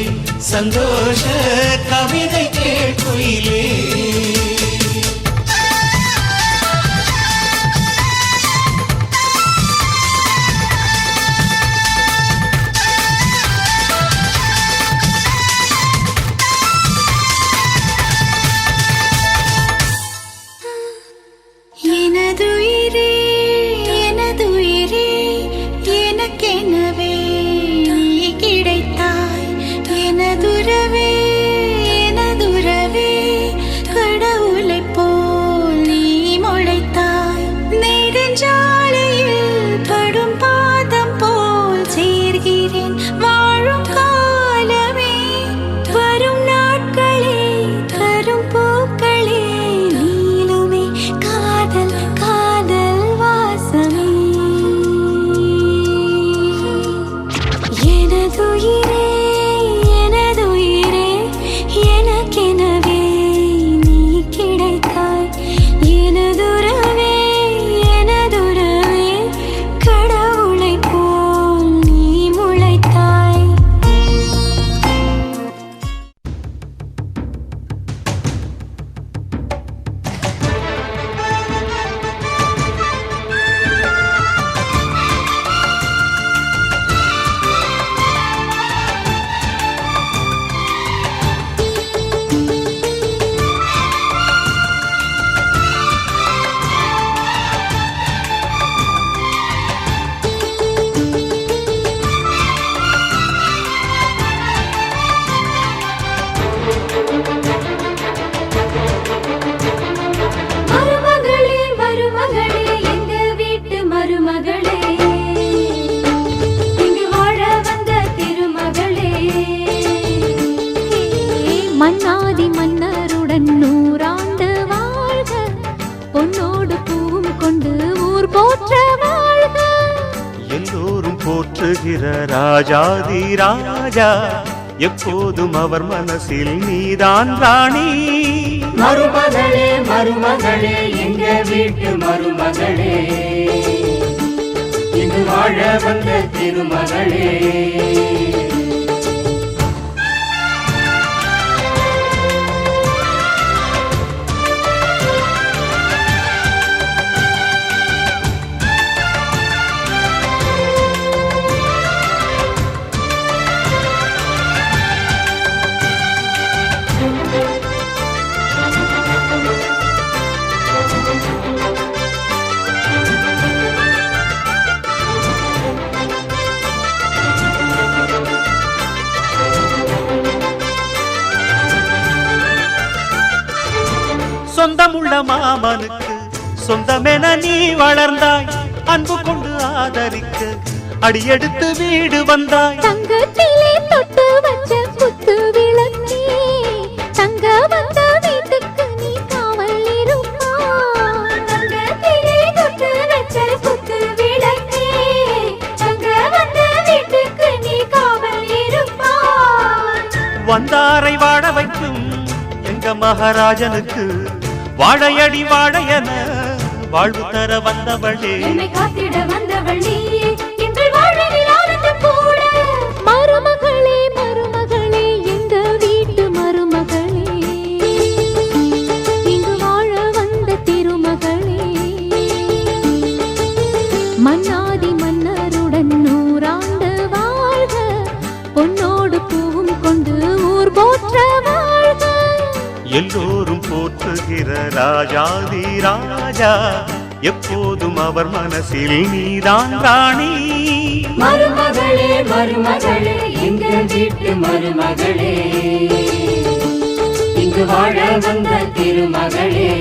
சந்தோஷ கவிதை கேள்குயிலே. எனதுயிரே எனதுயிரே எனக்கெனவே நீ கிடைத்தாய். எனதுறவே எனதுறவே கடவுளைப் போல் நீ முளைத்தாய். நெடுஞ்சாலையில் படும் பாதம் போல் சேர்கிறேன் வாழும் காலமே. வரும் நாட்களே தரும் பூக்களே நீளுமே காதல் காதல் வாசமே. எனதுயிரே எனதுயிரே எனக்கெனவே நீ கிடைத்தாய். எனதுறவே எனதுறவே கடவுளைப் போல் நீ முளைத்தாய். மருமகளே மருமகளே எங்க வீட்டு மருமகளே, இங்கு வாழ வந்த திருமகளே. மன்னாதி மன்னருடன் 100 ஆண்டு வாழ்க, பொன்னோடு பூவும் கொண்டு ஊர் போற்ற வாழ்க. எல்லோரும் போற்றுகிற ராஜாதி ராஜா, எப்போதும் அவர் மனசில் நீதான் ராணி. மருமகளே மருமகளே எங்க வீட்டு மருமகளே, இங்கு வாழ வந்த திருமகளே. மாமனுக்கு சொந்தமென நீ வளர்ந்தாய் அன்பு கொண்டு ஆதரிக்க அடியெடுத்து வீடு வந்தாய் தங்கத்திலே தொட்டு வச்ச குத்து விளக்கே தங்க வந்த வீட்டுக்கு நீ காவல் இருப்பாய் தங்கத்திலே தொட்டு வச்ச குத்து விளக்கே தங்க வந்த வீட்டுக்கு நீ காவல் இருப்பாய் வந்தாரை வாழ வைக்கும் எங்க மகாராஜனுக்கு வாழையடி வாழையன வாழ்வு தர வந்தவளே என்னை காத்திட வந்தவள் நீயே எங்கள் வாழ்வில் ஆனந்தம் கூட மருமகளே மருமகளே எங்க வீட்டு மருமகளே இங்கு வாழ வந்த திருமகளே மன்னாதி மன்னருடன் 100 ஆண்டு வாழ்க பொன்னோடு பூவும் கொண்டு ஊர் போற்ற வாழ்க எல்லோரும் போற்றுகிற ராஜாதி ராஜா எப்போதும் அவர் மனசில் நீதான் ராணி மருமகளே மருமகளே எங்க வீட்டு மருமகளே இங்கு வாழ வந்த திருமகளே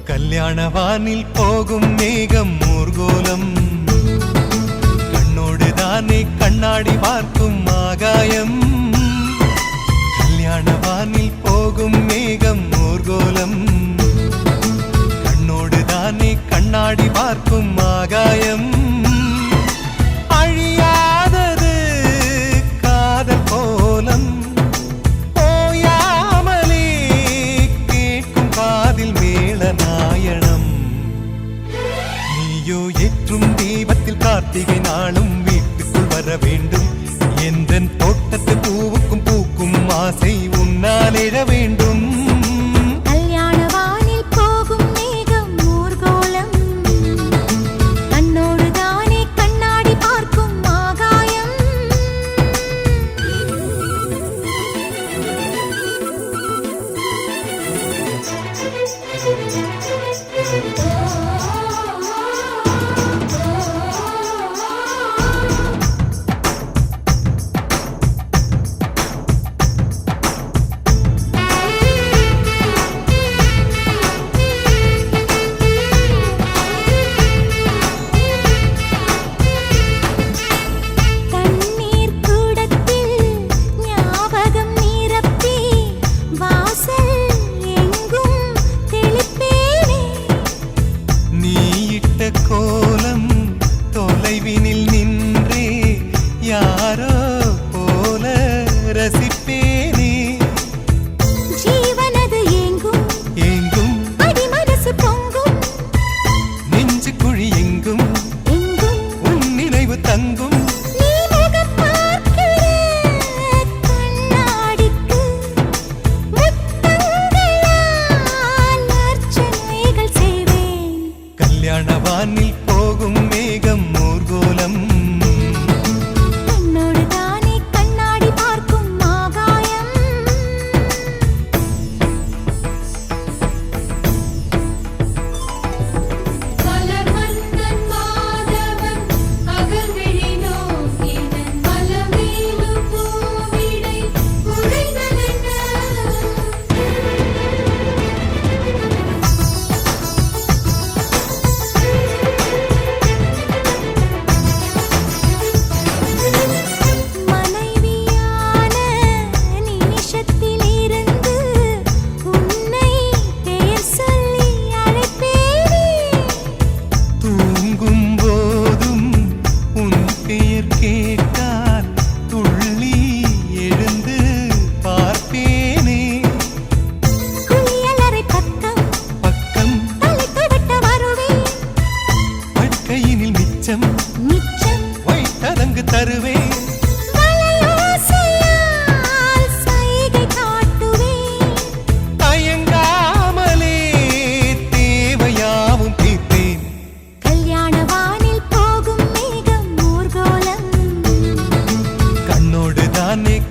கல்யாணவானில் போகும் மேகம் ஊர்கோலம் கண்ணோடு தானே கண்ணாடி பார்க்கும் ஆகாயம் கல்யாணவானில் போகும் மேகம் ஊர்கோலம் கண்ணோடு தானே கண்ணாடி பார்க்கும் ஆகாயம் அழியாதது காதல் கோலம் ஓயாமலே கேட்கும் காதில் மேளநாயணம் நீயோ ஏற்றும் தீபத்தில் கார்த்திகை நாளும் வீட்டுக்குள் வர வேண்டும் எந்தன் தோட்டத்து பூவுக்கும் பூக்கும் ஆசை உன்னால் எழ வேண்டும் கல்யாணவானில் போகும் மேகம் ஊர்கோலம் கண்ணோடு தானே கண்ணாடி பார்க்கும் ஆகாயம்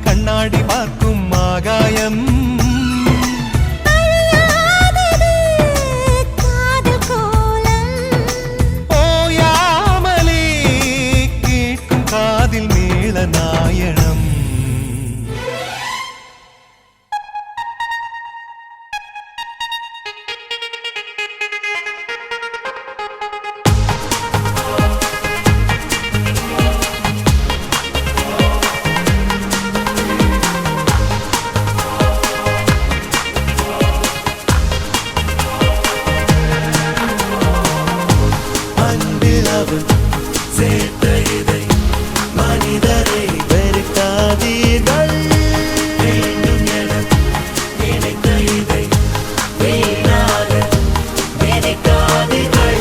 கண்ணாடி பார்க்கும் ஆகாயம் ஓயாமலே கேட்கும் காதில் மேள நாயனம் சேர்த்த இதை மனிதரை வெறுக்காதீர்கள் வேண்டும் என நினைத்த இதை வீணாக நினைக்காதீர்கள்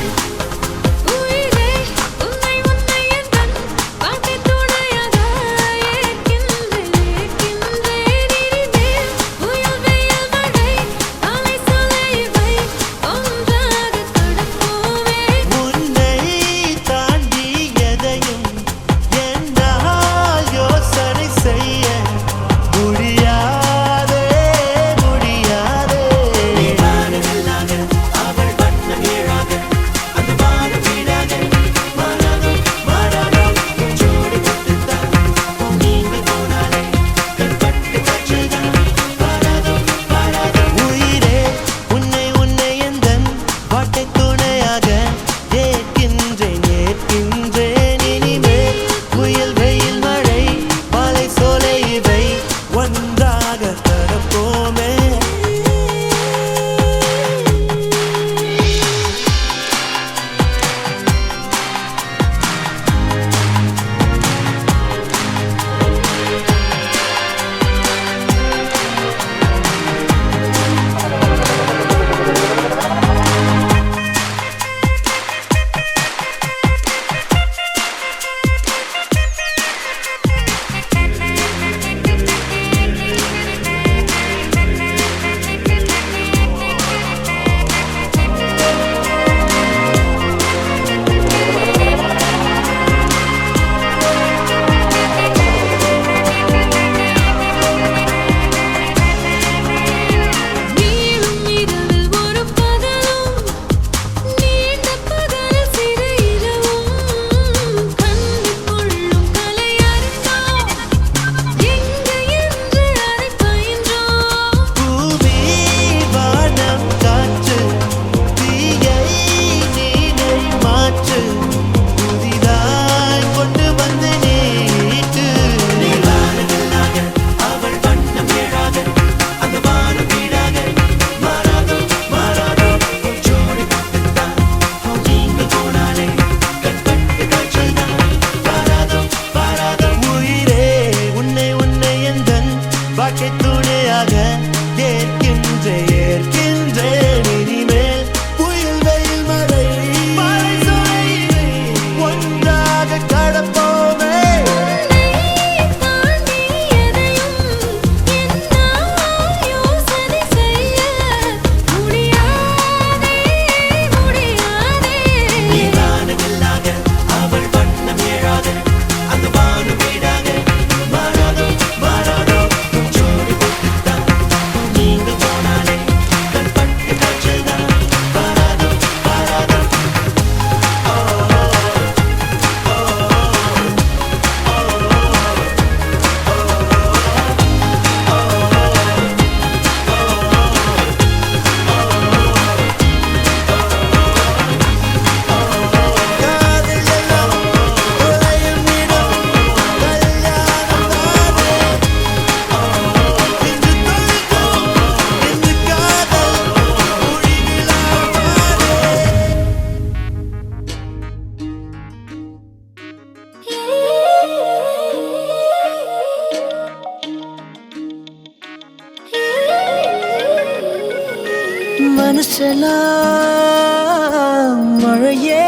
மனசெல்லாம் மழையே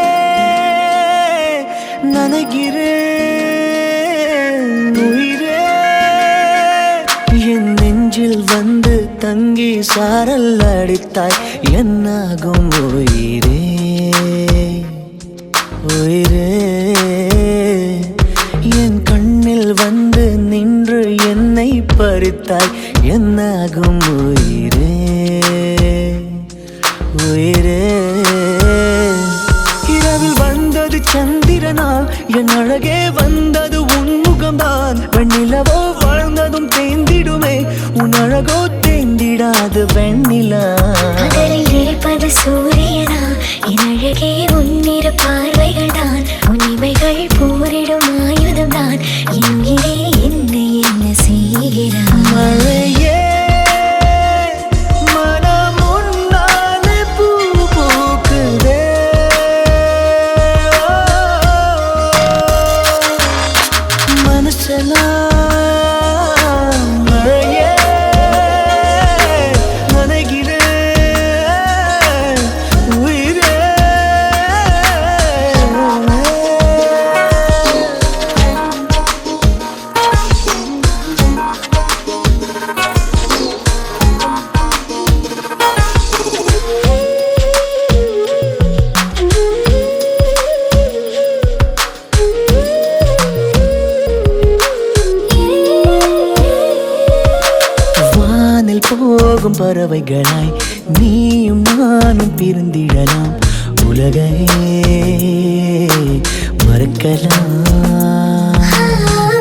நனைகிறேன் உயிரே என் நெஞ்சில் வந்து தங்கி சாரல் அடித்தாய் என்னாகும் உயிரே உயிரே என் கண்ணில் வந்து நின்று என்னை என்னை பறித்தாய் என்னாகும் உயிரே உயிரே இரவில் வந்தது சந்திரனால் என் அழகே வந்தது உன்முகம்தான் வெண்ணிலவோ வாழ்ந்ததும் தேந்திடுமே உன் அழகோ தேந்திடாது வெண்ணிலா இருப்பது சூரியனா என் அழகே உன்னிற பார்வைகள் தான் உன்னிமைகள் போரிடும் ஆயுதம் தான் என்கிறே என்னை என்ன செய்கிறான் மழையே மனம் உன்னாலே பூ பூக்குதே மனசலா மழையே நனைகிறே உயிரே வானில் போகும் பறவைகளாய் நீயும் நானும் பிரிந்திடலாம் உலகையே மறக்கலாம்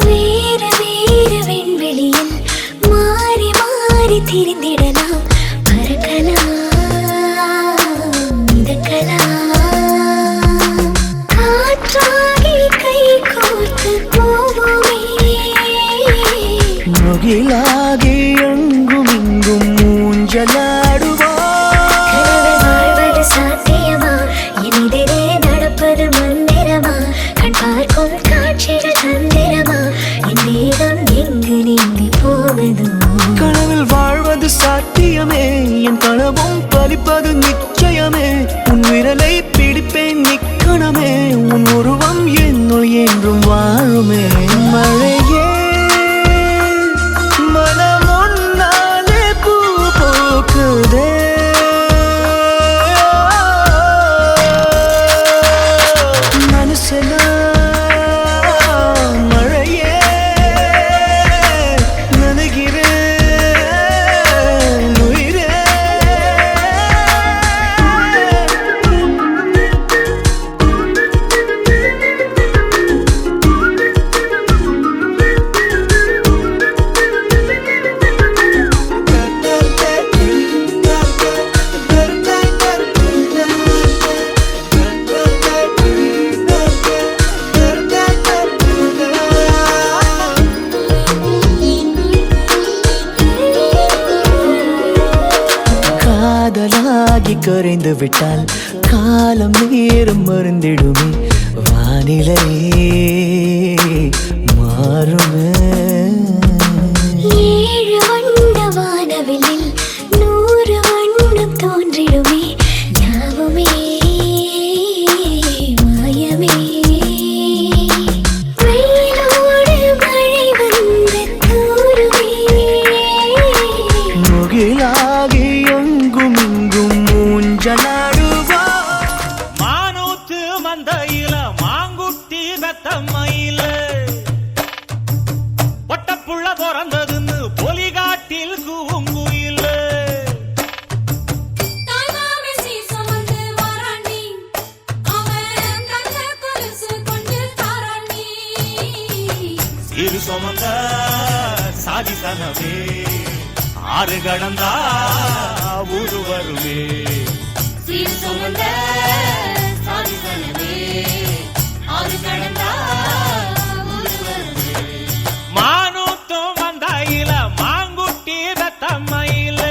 வேறு வேறு விண்வெளியில் மாறி மாறி திரிந்திடலாம் பறக்கலாம் மிதக்கலாம் காற்றாகி கை கோர்த்து போவோமே முகிலாகி எங்கும் இங்கும் மூஞ்சலாடுவா வாழ்வது சாத்தியமா எதிரே நடப்பது மந்திரமா கண் பார்க்கும் காட்சிகள் தந்திரமா என் தேகம் எங்கு நீங்கி போவதோ கனவில் வாழ்வது சாத்தியமே என் கனவும் பலிப்பது நிச்சயமே உன் விரலை பிடிப்பேன் நிக்கணமே உன் உருவம் என்னுள் என்றும் வாழுமே மழையே மனம் உன்னாலே பூ பூக்குதே மனசுல மழையே நனைகிறேன் உயிரே காதலாகி கரைந்து விட்டால் காலம் நேரம் மறந்திடுமே வானிலை மாறுமே ஏழு வண்ண வானவில்லில் 100 வண்ணம் தோன்றிடுமே யாவுமே மாயமே வெயிலோடு மழை வந்து தூருமே முகிலாகி எங்கும் இங்கும் மூஞ்சலாடுவா மானூத்து மந்தையில மாங்குட்டி பெத்தம்மையில பொட்டப்புள்ள பிறந்ததுன்னு பொலிகாட்டில் கூங்குயில தாய்மாமே சீசமந்து வாராண்டி அவன் தங்க கொலுசு கொண்டு தாராண்டி சிறு சுமந்த சாதி சனவே ஆறு கடந்தா ஊரு வருமே சீர் சுமந்த சாதிசனமே ஆறு கடந்தா ஊரு வருமே மானூத்தும் மந்தையில மாங்குட்டி பெத்தம்மையில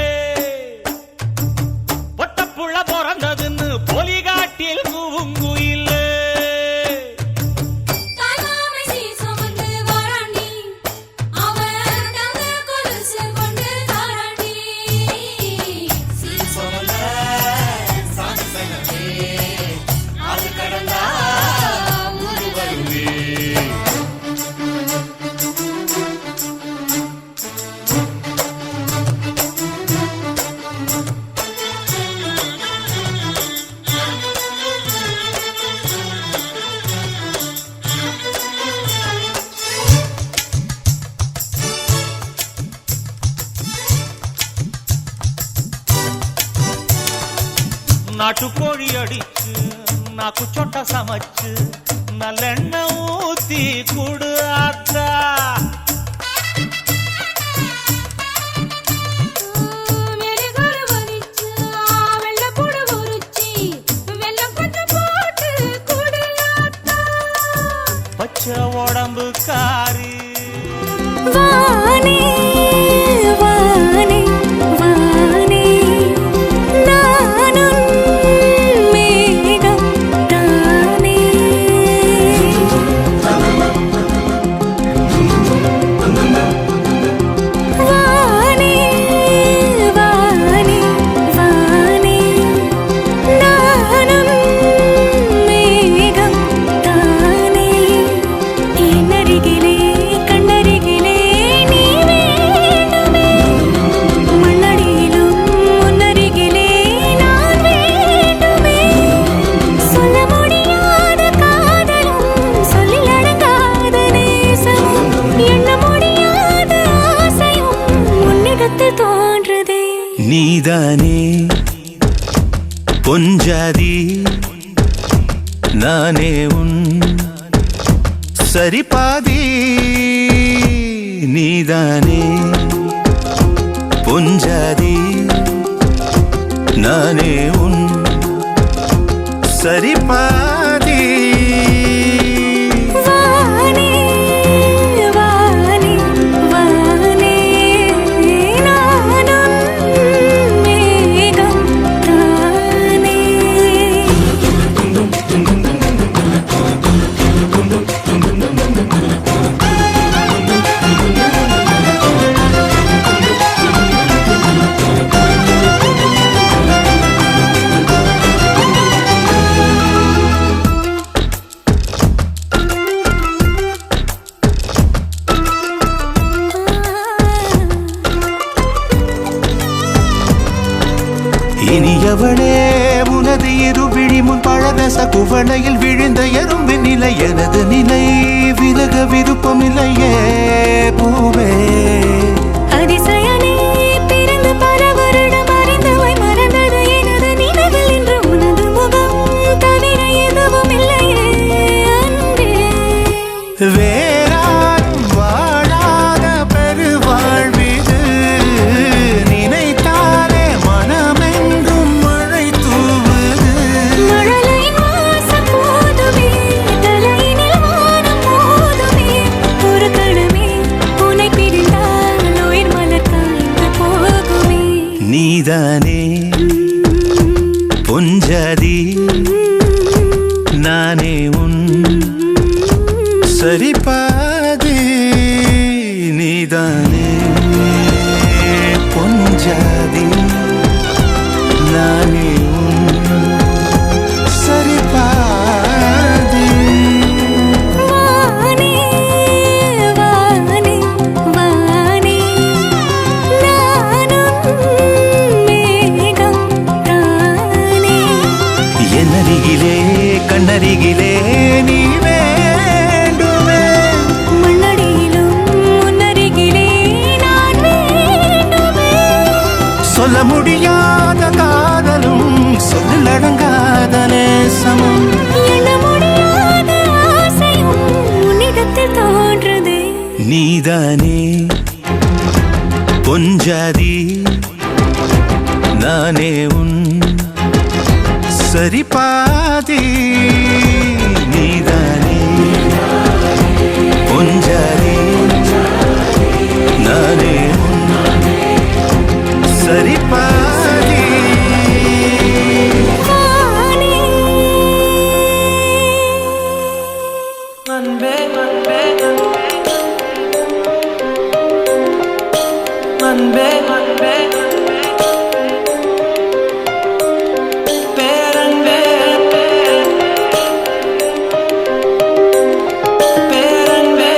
பொட்டப்புள்ள பிறந்ததுன்னு பொலிகாட்டில் கூங்குயில தாய்மாமே சீசமந்து வாராண்டி அவன் தங்க கொலுசு கொண்டு தாராண்டி சீர் சுமந்த சாதிசனமே ஆறு கடந்தா ஊரு வருமே நாட்டுக்கோழி அடிச்சு நாக்கு சொட்ட சமைச்சு நல்லெண்ணெய் ஊத்தி குடு ஆத்தா. பச்சை உடம்பு காரி வானே வானே வானே நானும் மேகம் தானே. வானே வானே வானே நானும் மேகம் தானே. என்னருகிலே கண்ணருகிலே நீ வேண்டுமே. மண்ணடியிலும் முன்னருகிலே நான் வேண்டுமே. சொல்ல முடியாத காதலும் சொல்லில் அடங்காத நேசமும் எண்ண முடியாத ஆசையும் உன்னிடத்தில் தோன்றுதே. நீதானே பொஞ்சாதி நானே உன் சரிபாதி. நீதானே பொஞ்சாதி நானே உன் சரிபாதி. வானே வானே வானே நானும் மேகம் தானே. இனியவளே உனது இருவிழி முன் பழரச குவளையில் விழுந்த எறும்பின் நிலை எனது நிலை விலக விருப்பமில்லையே பூவே. அதிசயனே பிறந்து பல வருடம் அறிந்தவை மறந்தது எனது நினைவில் இன்று உனது முகம் தவிர எதுவும் இல்லையே அன்பே. வேறாரும் வாழாத பெருவாழ்விது நினைத்தாலே மனமெங்கும் மழை தூவுது. மழலை வாசம் போதுமே தலையினில் வானம் போதுமே. ஒரு கணமே உன்னை பிரிந்தால் உயிர் மலர் காய்ந்து போகுமே. நீதானே பொஞ்சாதி நானே உன் சரிபாதி. நீதானே பொஞ்சாதி நானே உன் சரிபாதி. வானே வானே வானே நானும் மேகம் தானே. என்னருகிலே கண்ணருகிலே நீ வேண்டுமே. மண்ணடியிலும் முன்னருகிலே நான் வேண்டுமே. சொல்ல முடியாத காதலும் சொல்லில் அடங்காத நேசமும் எண்ண முடியாத ஆசையும் உன்னிடத்தில் தோன்றுதே. நீதானே பொஞ்சாதி நானே உன் சரிபாதி. நீதானே பொஞ்சாதி நானே உன் சரிபாதி. வானே அன்பே அன்பே அன்பே அன்பே பேரன்பே பேரன்பே.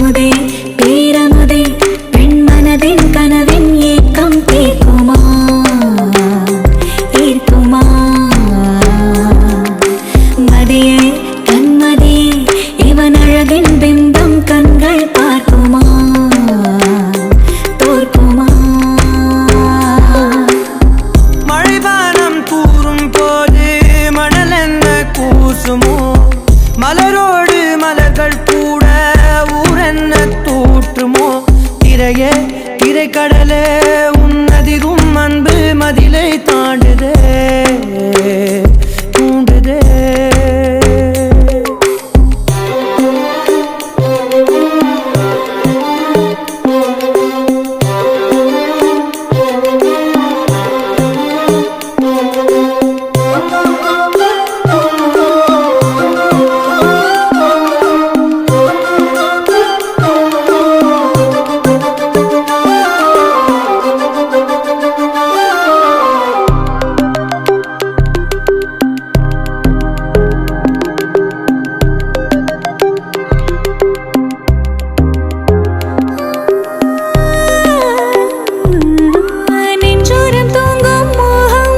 தேனமுதே பேரமுதே பெண் மனதின் கனவின் ஏக்கம் தீர்க்குமா ஈர்க்குமா மதியே கண்மதியே இவன் அழகின் பிம்பம் கண்கள் பார்க்குமா தோற்குமா மழைவானம் கூறும் போது மணல் என்ன கூசுமோ மலரோடு மலர்கள் கூட ஊரென்ன தூற்றுமோ திரையே திரைக்கடலே உன்னதிரும் அன்பு மதிலை தாண்டுதே தூண்டுதே நெஞ்சோரம் தூங்கும் மோகம்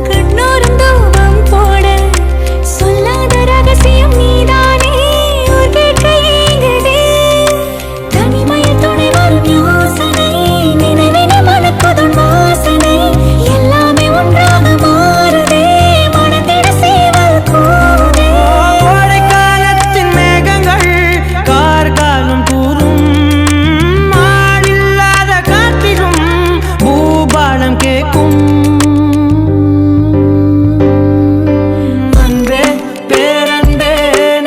கண்ணோரம் தூபம் போட சொல்லாத ரகசியம் நீதானே ஒரு கேட்க ஏங்குதே தனிமையில் துணை வரும் யோசனை நினைவின மனக்குதன் வாசனை எல்லாமே ஒன்றாக மாறுதே மனதிட சேவல் கூடே கோடைக்காலத்தின் மேகங்கள் கார்காலம் கூறும் ஆளில்லாத காற்றிலும் பூபாலம் கேட்கும் அன்பே பேரன்பே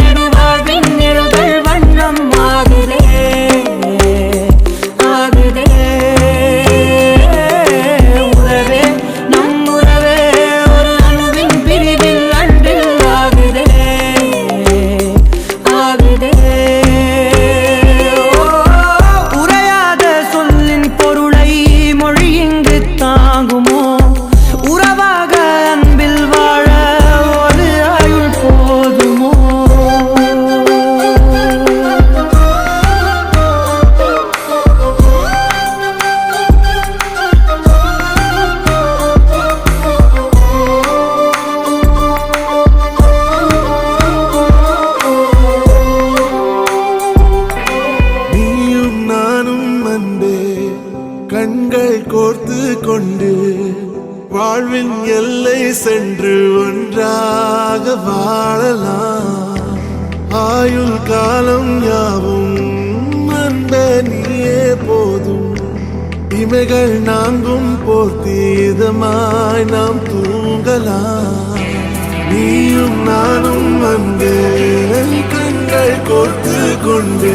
நெடுவாழ்வின் நிழல்கள் வண்ணம் ஆகுதே ஆகுதே உறவே நம் உறவே ஒரு அணுவின் பிரிவில் அன்பில் ஆகுதே ஆகுதே உரையாத சொல்லின் பொருளை மொழி இங்கு தாங்குமோ உறவாக அன்பில் வாழ ஒரு ஆயுள் போதுமோ நீயும் நானும் அன்பே கண்கள் கோர்த்து கொண்டு வாழ்வின் எல்லை சென்று ஒன்றாக வாழலாம் ஆயுள் காலம் யாவும் அன்பே நீயே போதும் இமைகள் நான்கும் போர்த்தி இதமாய் நாம் தூங்கலாம் நீயும் நானும் அன்பே கண்கள் கோர்த்து கொண்டு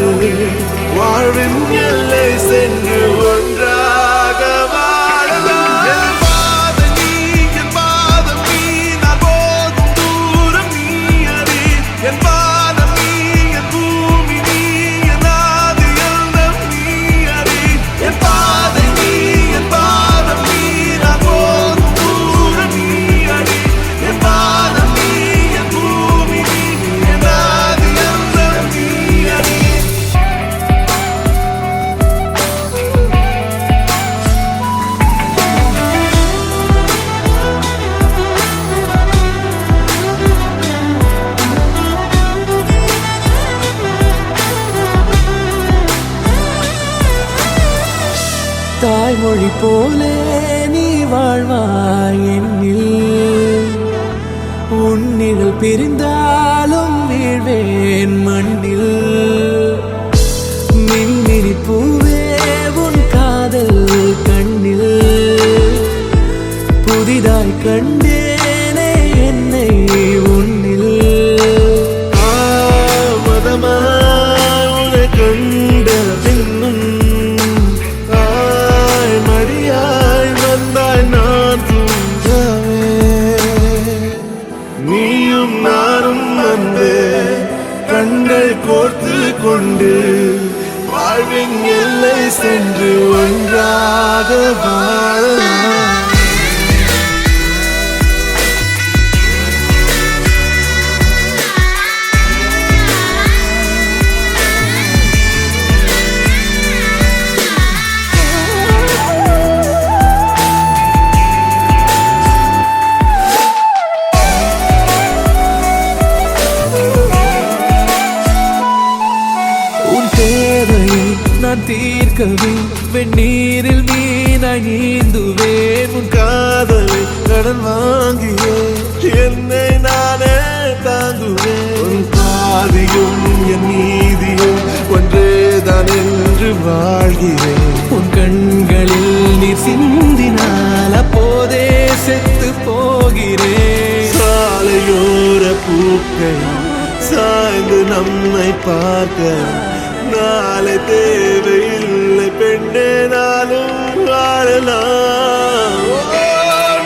வாழ்வின் எல்லை சென்று ஒன்றாக வாழலாம் என் பாதம் நீ என் பாதம் நீ நான் போகும் தூரம் நீ அறி என் பாதம் நீ என் பூமி நீ என் ஆதி எல்லாம் நீ அறி என் பாதம் நீ என் பாதம் நீ நான் போகும் தூரம் நீ அறி என் பாதம் நீ என் பூமி நீ என் ஆதி எல்லாம் நீ அறி தாய்மொழி போலே நீ வாழ்வாய் என்னில் உன்னில் பிரிந்தாலும் வீழ்வேன் மண்ணில் மின்மினி பூவே உன் காதல் கண்ணில் புதிதாய் கண்டேனே என்னை உன்னில் மதமாய் உன்னை கண்ட பின்னும் மடியாய் வந்தாய் நான் தூங்கவே நீயும் நானும் அன்பே கண்கள் கோர்த்து கொண்டு வாழ்வின் எல்லை சென்று ஒன்றாக வாழலாம் நான் தீர்க்கவே வெந்நீரில் மீனாய் நீந்துவேன். உன் காதலை கடன் வாங்கியே என்னை நானே தாங்குவேன். உன் பாதியும் என் நீதியும் ஒன்றேதான் என்று வாழ்கிறேன். உன் கண்களில் நீர் சிந்தினால் அப்போதே செத்து போகிறேன். சாலையோர பூக்கள் சாய்ந்து நம்மை பார்க்க நாளை தேவையில்லை பெண்ணே, நானும் வாழலாம்.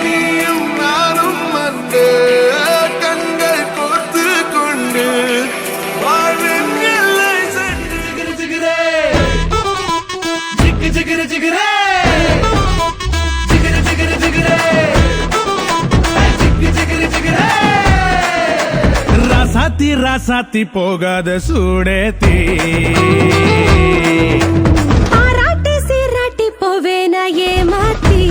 நீயும் நானும் வந்து கண்கள் கோர்த்து கொண்டு வாழ்வின் எல்லை சென்று ஜிகிரே ஜிகு ஜிகிர ஜிகிரே ஜிகிர ஜிகிர ஜிகிரே ஜிகு ஜிகிர ஜிகிரே. ராசாத்தி ராசாத்தி போகாத சூடேத்தி ஆராட்டி சீராட்டி போவேன ஏமாத்தி.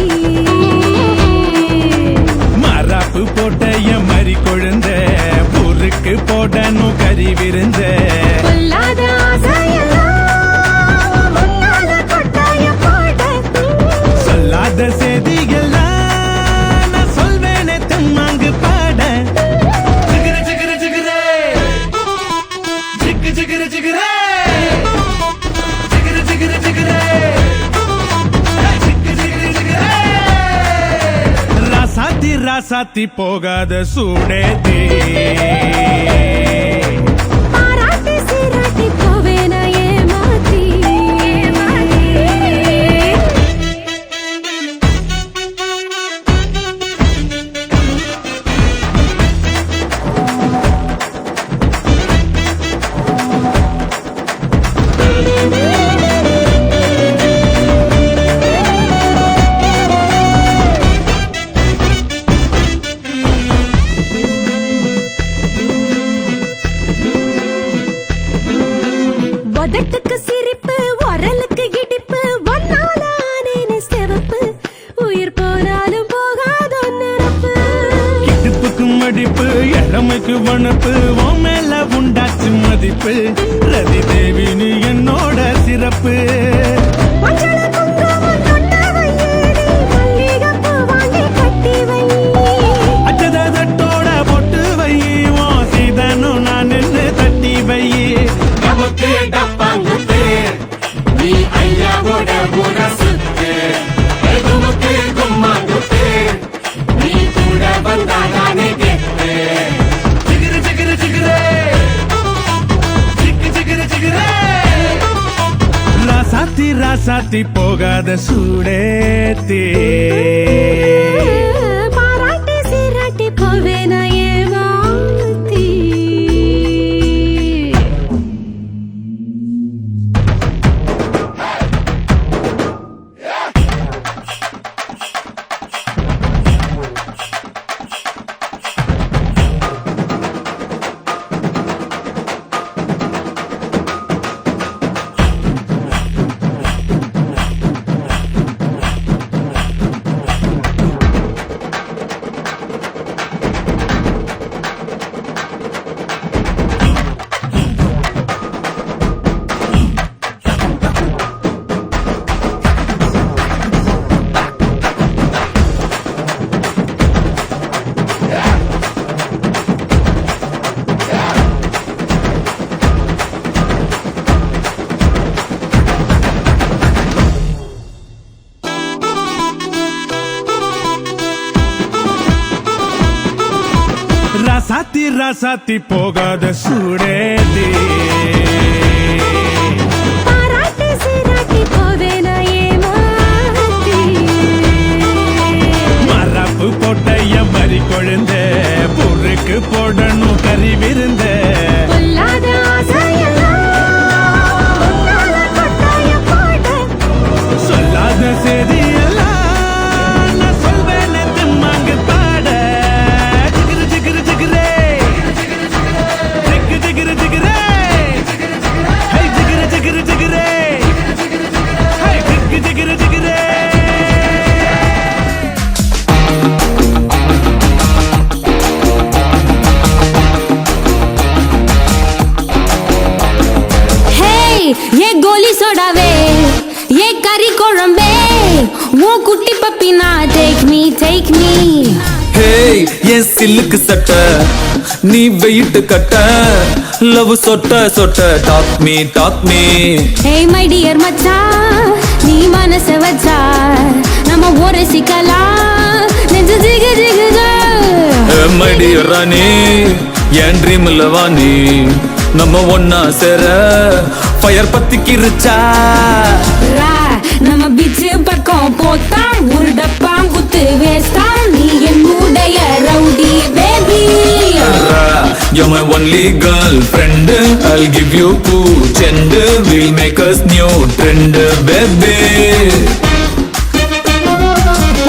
மராப்பு போட்ட என் மறி கொழுந்த பொருக்கு போடணும் கறி விருந்த. பொல்லாத ஆசையெல்லாம் முன்னால கொட்டாய போட. சொல்லாத செய்தியெல்லாம் நான் சொல்வேனே தம்மாங்கு பாட. ஜிகிர ஜிகிர ஜிகிரே ஜிகு ஜிகிர ஜிகிரே ஜிகிர ஜிகிர ஜிகிரே ஜிகு ஜிகிர ஜிகிரே. ராசாத்தி ராசாத்தி போகாத சூடேத்தி ஆராட்டி சீராட்டி போவேன ஏமாத்தி. உதட்டுக்கு சிரிப்பு உரலுக்கு இடிப்பு ஒன்னால ஆனேனே சிவப்பு. உயிர் போனாலும் போகாத நிரப்பு. இடுப்புக்கு மடிப்பு இளமைக்கு வனப்பு உன் மேல உண்டாச்சு மதிப்பு. ரதி தேவி நீ என்னோட சிறப்பு. மஞ்சள குங்குமம் தொட்ட வையேடி மல்லிகைப்பூ வாங்கி கட்டி வை. அச்சதட்டோட பொட்டு வை உன் சீதனும் நான் நின்று தட்டி வை. நமக்கு டப்பாங்குத்து நீ ஐயாவோட முரசுத்து. எதுமுக்கு கும்மாங்குத்து நீ கூட வந்தா நானே கெத்து. ஜிகிர ஜிகிர ஜிகிரே ஜிகு ஜிகிர ஜிகிரே. ராசாத்தி ராசாத்தி போகாத சூடேத்தி பாராட்டி சீராட்டி போவேன ஏமாத்தி. ராசாத்தி ராசாத்தி போகாத சூடேத்தி பாராட்டி சீராட்டி போவேன ஏமாத்தி. மரப்பு போட்ட என் மறி கொழுந்த பொருக்கு போடணும் கறி விருந்த. பொல்லாத ஆசையெல்லாம் முன்னால கொட்டாய போட. சொல்லாத செய்தியெல்லாம் நான் சொல்வேனே தம்மாங்கு பாட. ஜிகிரு ஜிகிரு ஜிகிரே ஜிகு ஜிகிரு ஜிகிரே ஹை ஜிகிரு ஜிகிரு ஜிகிரே ஹை ஜிகு ஜிகிரு ஜிகிரே. हे ये गोली सोडावे ஏ கறி குழம்பே உன் குட்டி பப்பினா take me Hey, என் சில்லுக்கு சட்ட நீ வெயிட்டு கட்ட லவ் சொட்ட talk me Hey my dear மச்சான் நீ மனச வச்சா நம்ம ஒரு சிக்கலாம் நெஞ்சு ஜிகு ஜிகு my dear ராணி என் ட்ரீம்ல வாணி நம்ம ஒன்னா சேர ஃபயர் பத்திக்கிருச்சா நம்ம பீச் பக்கம் போட்டாம் ஒரு டப்பாம் குத்து வேஸ்டாம் நீ என்னுடைய rowdy baby You're my only girlfriend I'll give you cool chend We'll make us new trend baby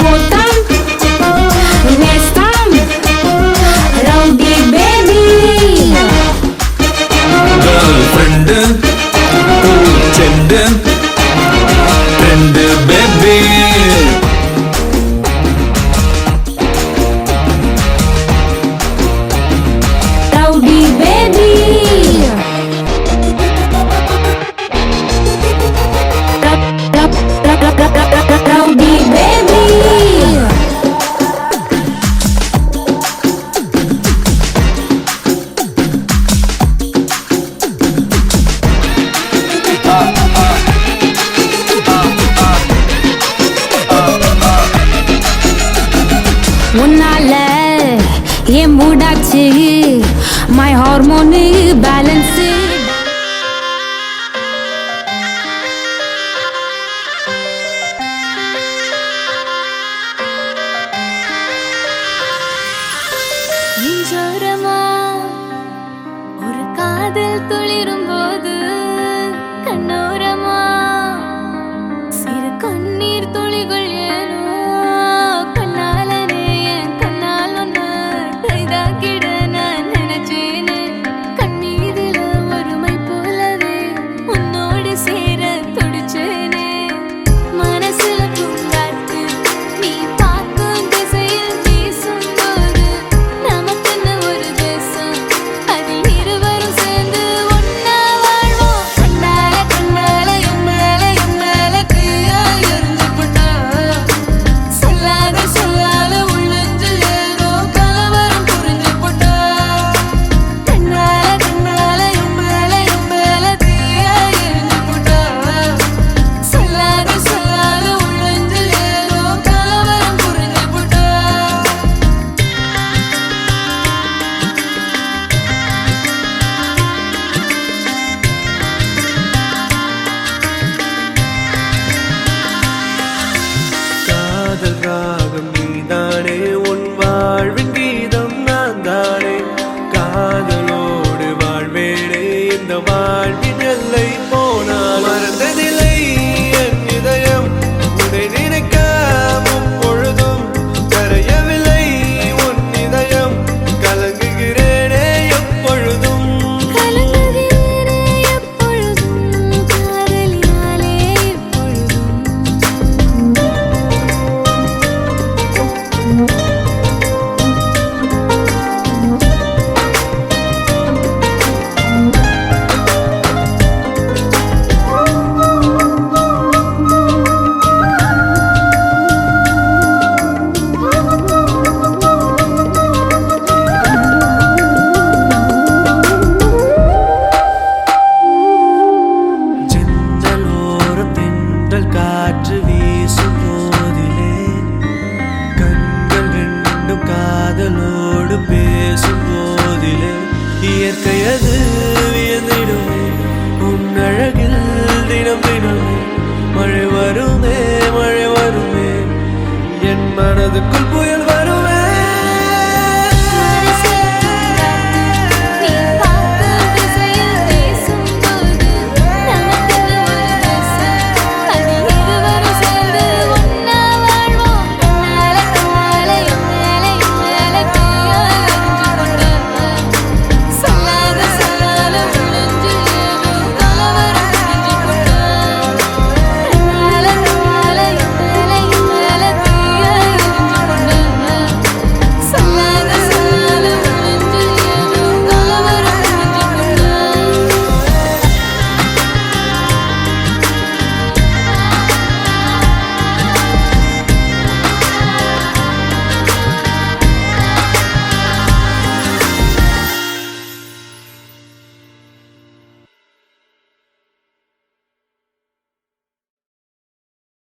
போட்டாம் வேஸ்டாம் rowdy baby Girlfriend cool chend trend baby rowdy baby rowdy baby உன்னால என் மூடாச்சு மை ஹார்மோனு பேலன்ஸ் நெஞ்சோரமா ஒரு காதல் துளிரும் போது கண்ணோரமா சிறு கண்ணீர் துளிகள் ஏனோ கண்ணாலனே என் கண்ணால் ஒன்று கைதாக்கிட நான் நினைச்சேனே கண்ணீரில ஒருமை போலவே உன்னோடு சேர துடிச்சேனே மனசுல பூங்காற்று நீ பார்க்கும் திசையில் வீசும்போது நமக்குன்னு ஒரு தேசம் அதில் இருவரும் சேர்ந்து ஒன்னா வாழ்வோம் கண்ணால கண்ணால எம்மேல தீயா எரிஞ்சு போட்டா சொல்லாத உள்ளஞ்சில் ஏதோ கலவரம் புரிஞ்சு போட்டா கண்ணால கண்ணால எம்மேல தீயா எரிஞ்சு போட்டா சொல்லாத உள்ளஞ்சில் ஏதோ கலவரம் புரிஞ்சு போட்டா காதல் ராகம் நீதானே உன் வாழ்வின் கீதம் நான் தானே காதலோடு வாழ்வேனே இந்த வாழ்வின் எல்லை போனால் மறந்ததில்லை என் இதயம் உன்னை நினைக்காம பொழுதும் கரையவில்லை உன் இதயம் கலங்குகிறேனே எப்பொழுதும் கலங்குகிறேனே எப்பொழுதும் காதலினாலே எப்பொழுதும் ஜன்னலோரம் தென்றல் காற்று வீசும் போதிலே கண்கள் ரெண்டும் காதலோடு பேசும் போதிலே இயற்கையது வியந்திடுமே உன் அழகில் தினம் தினமே மழை வருமே என் மனதுக்குள் புயல்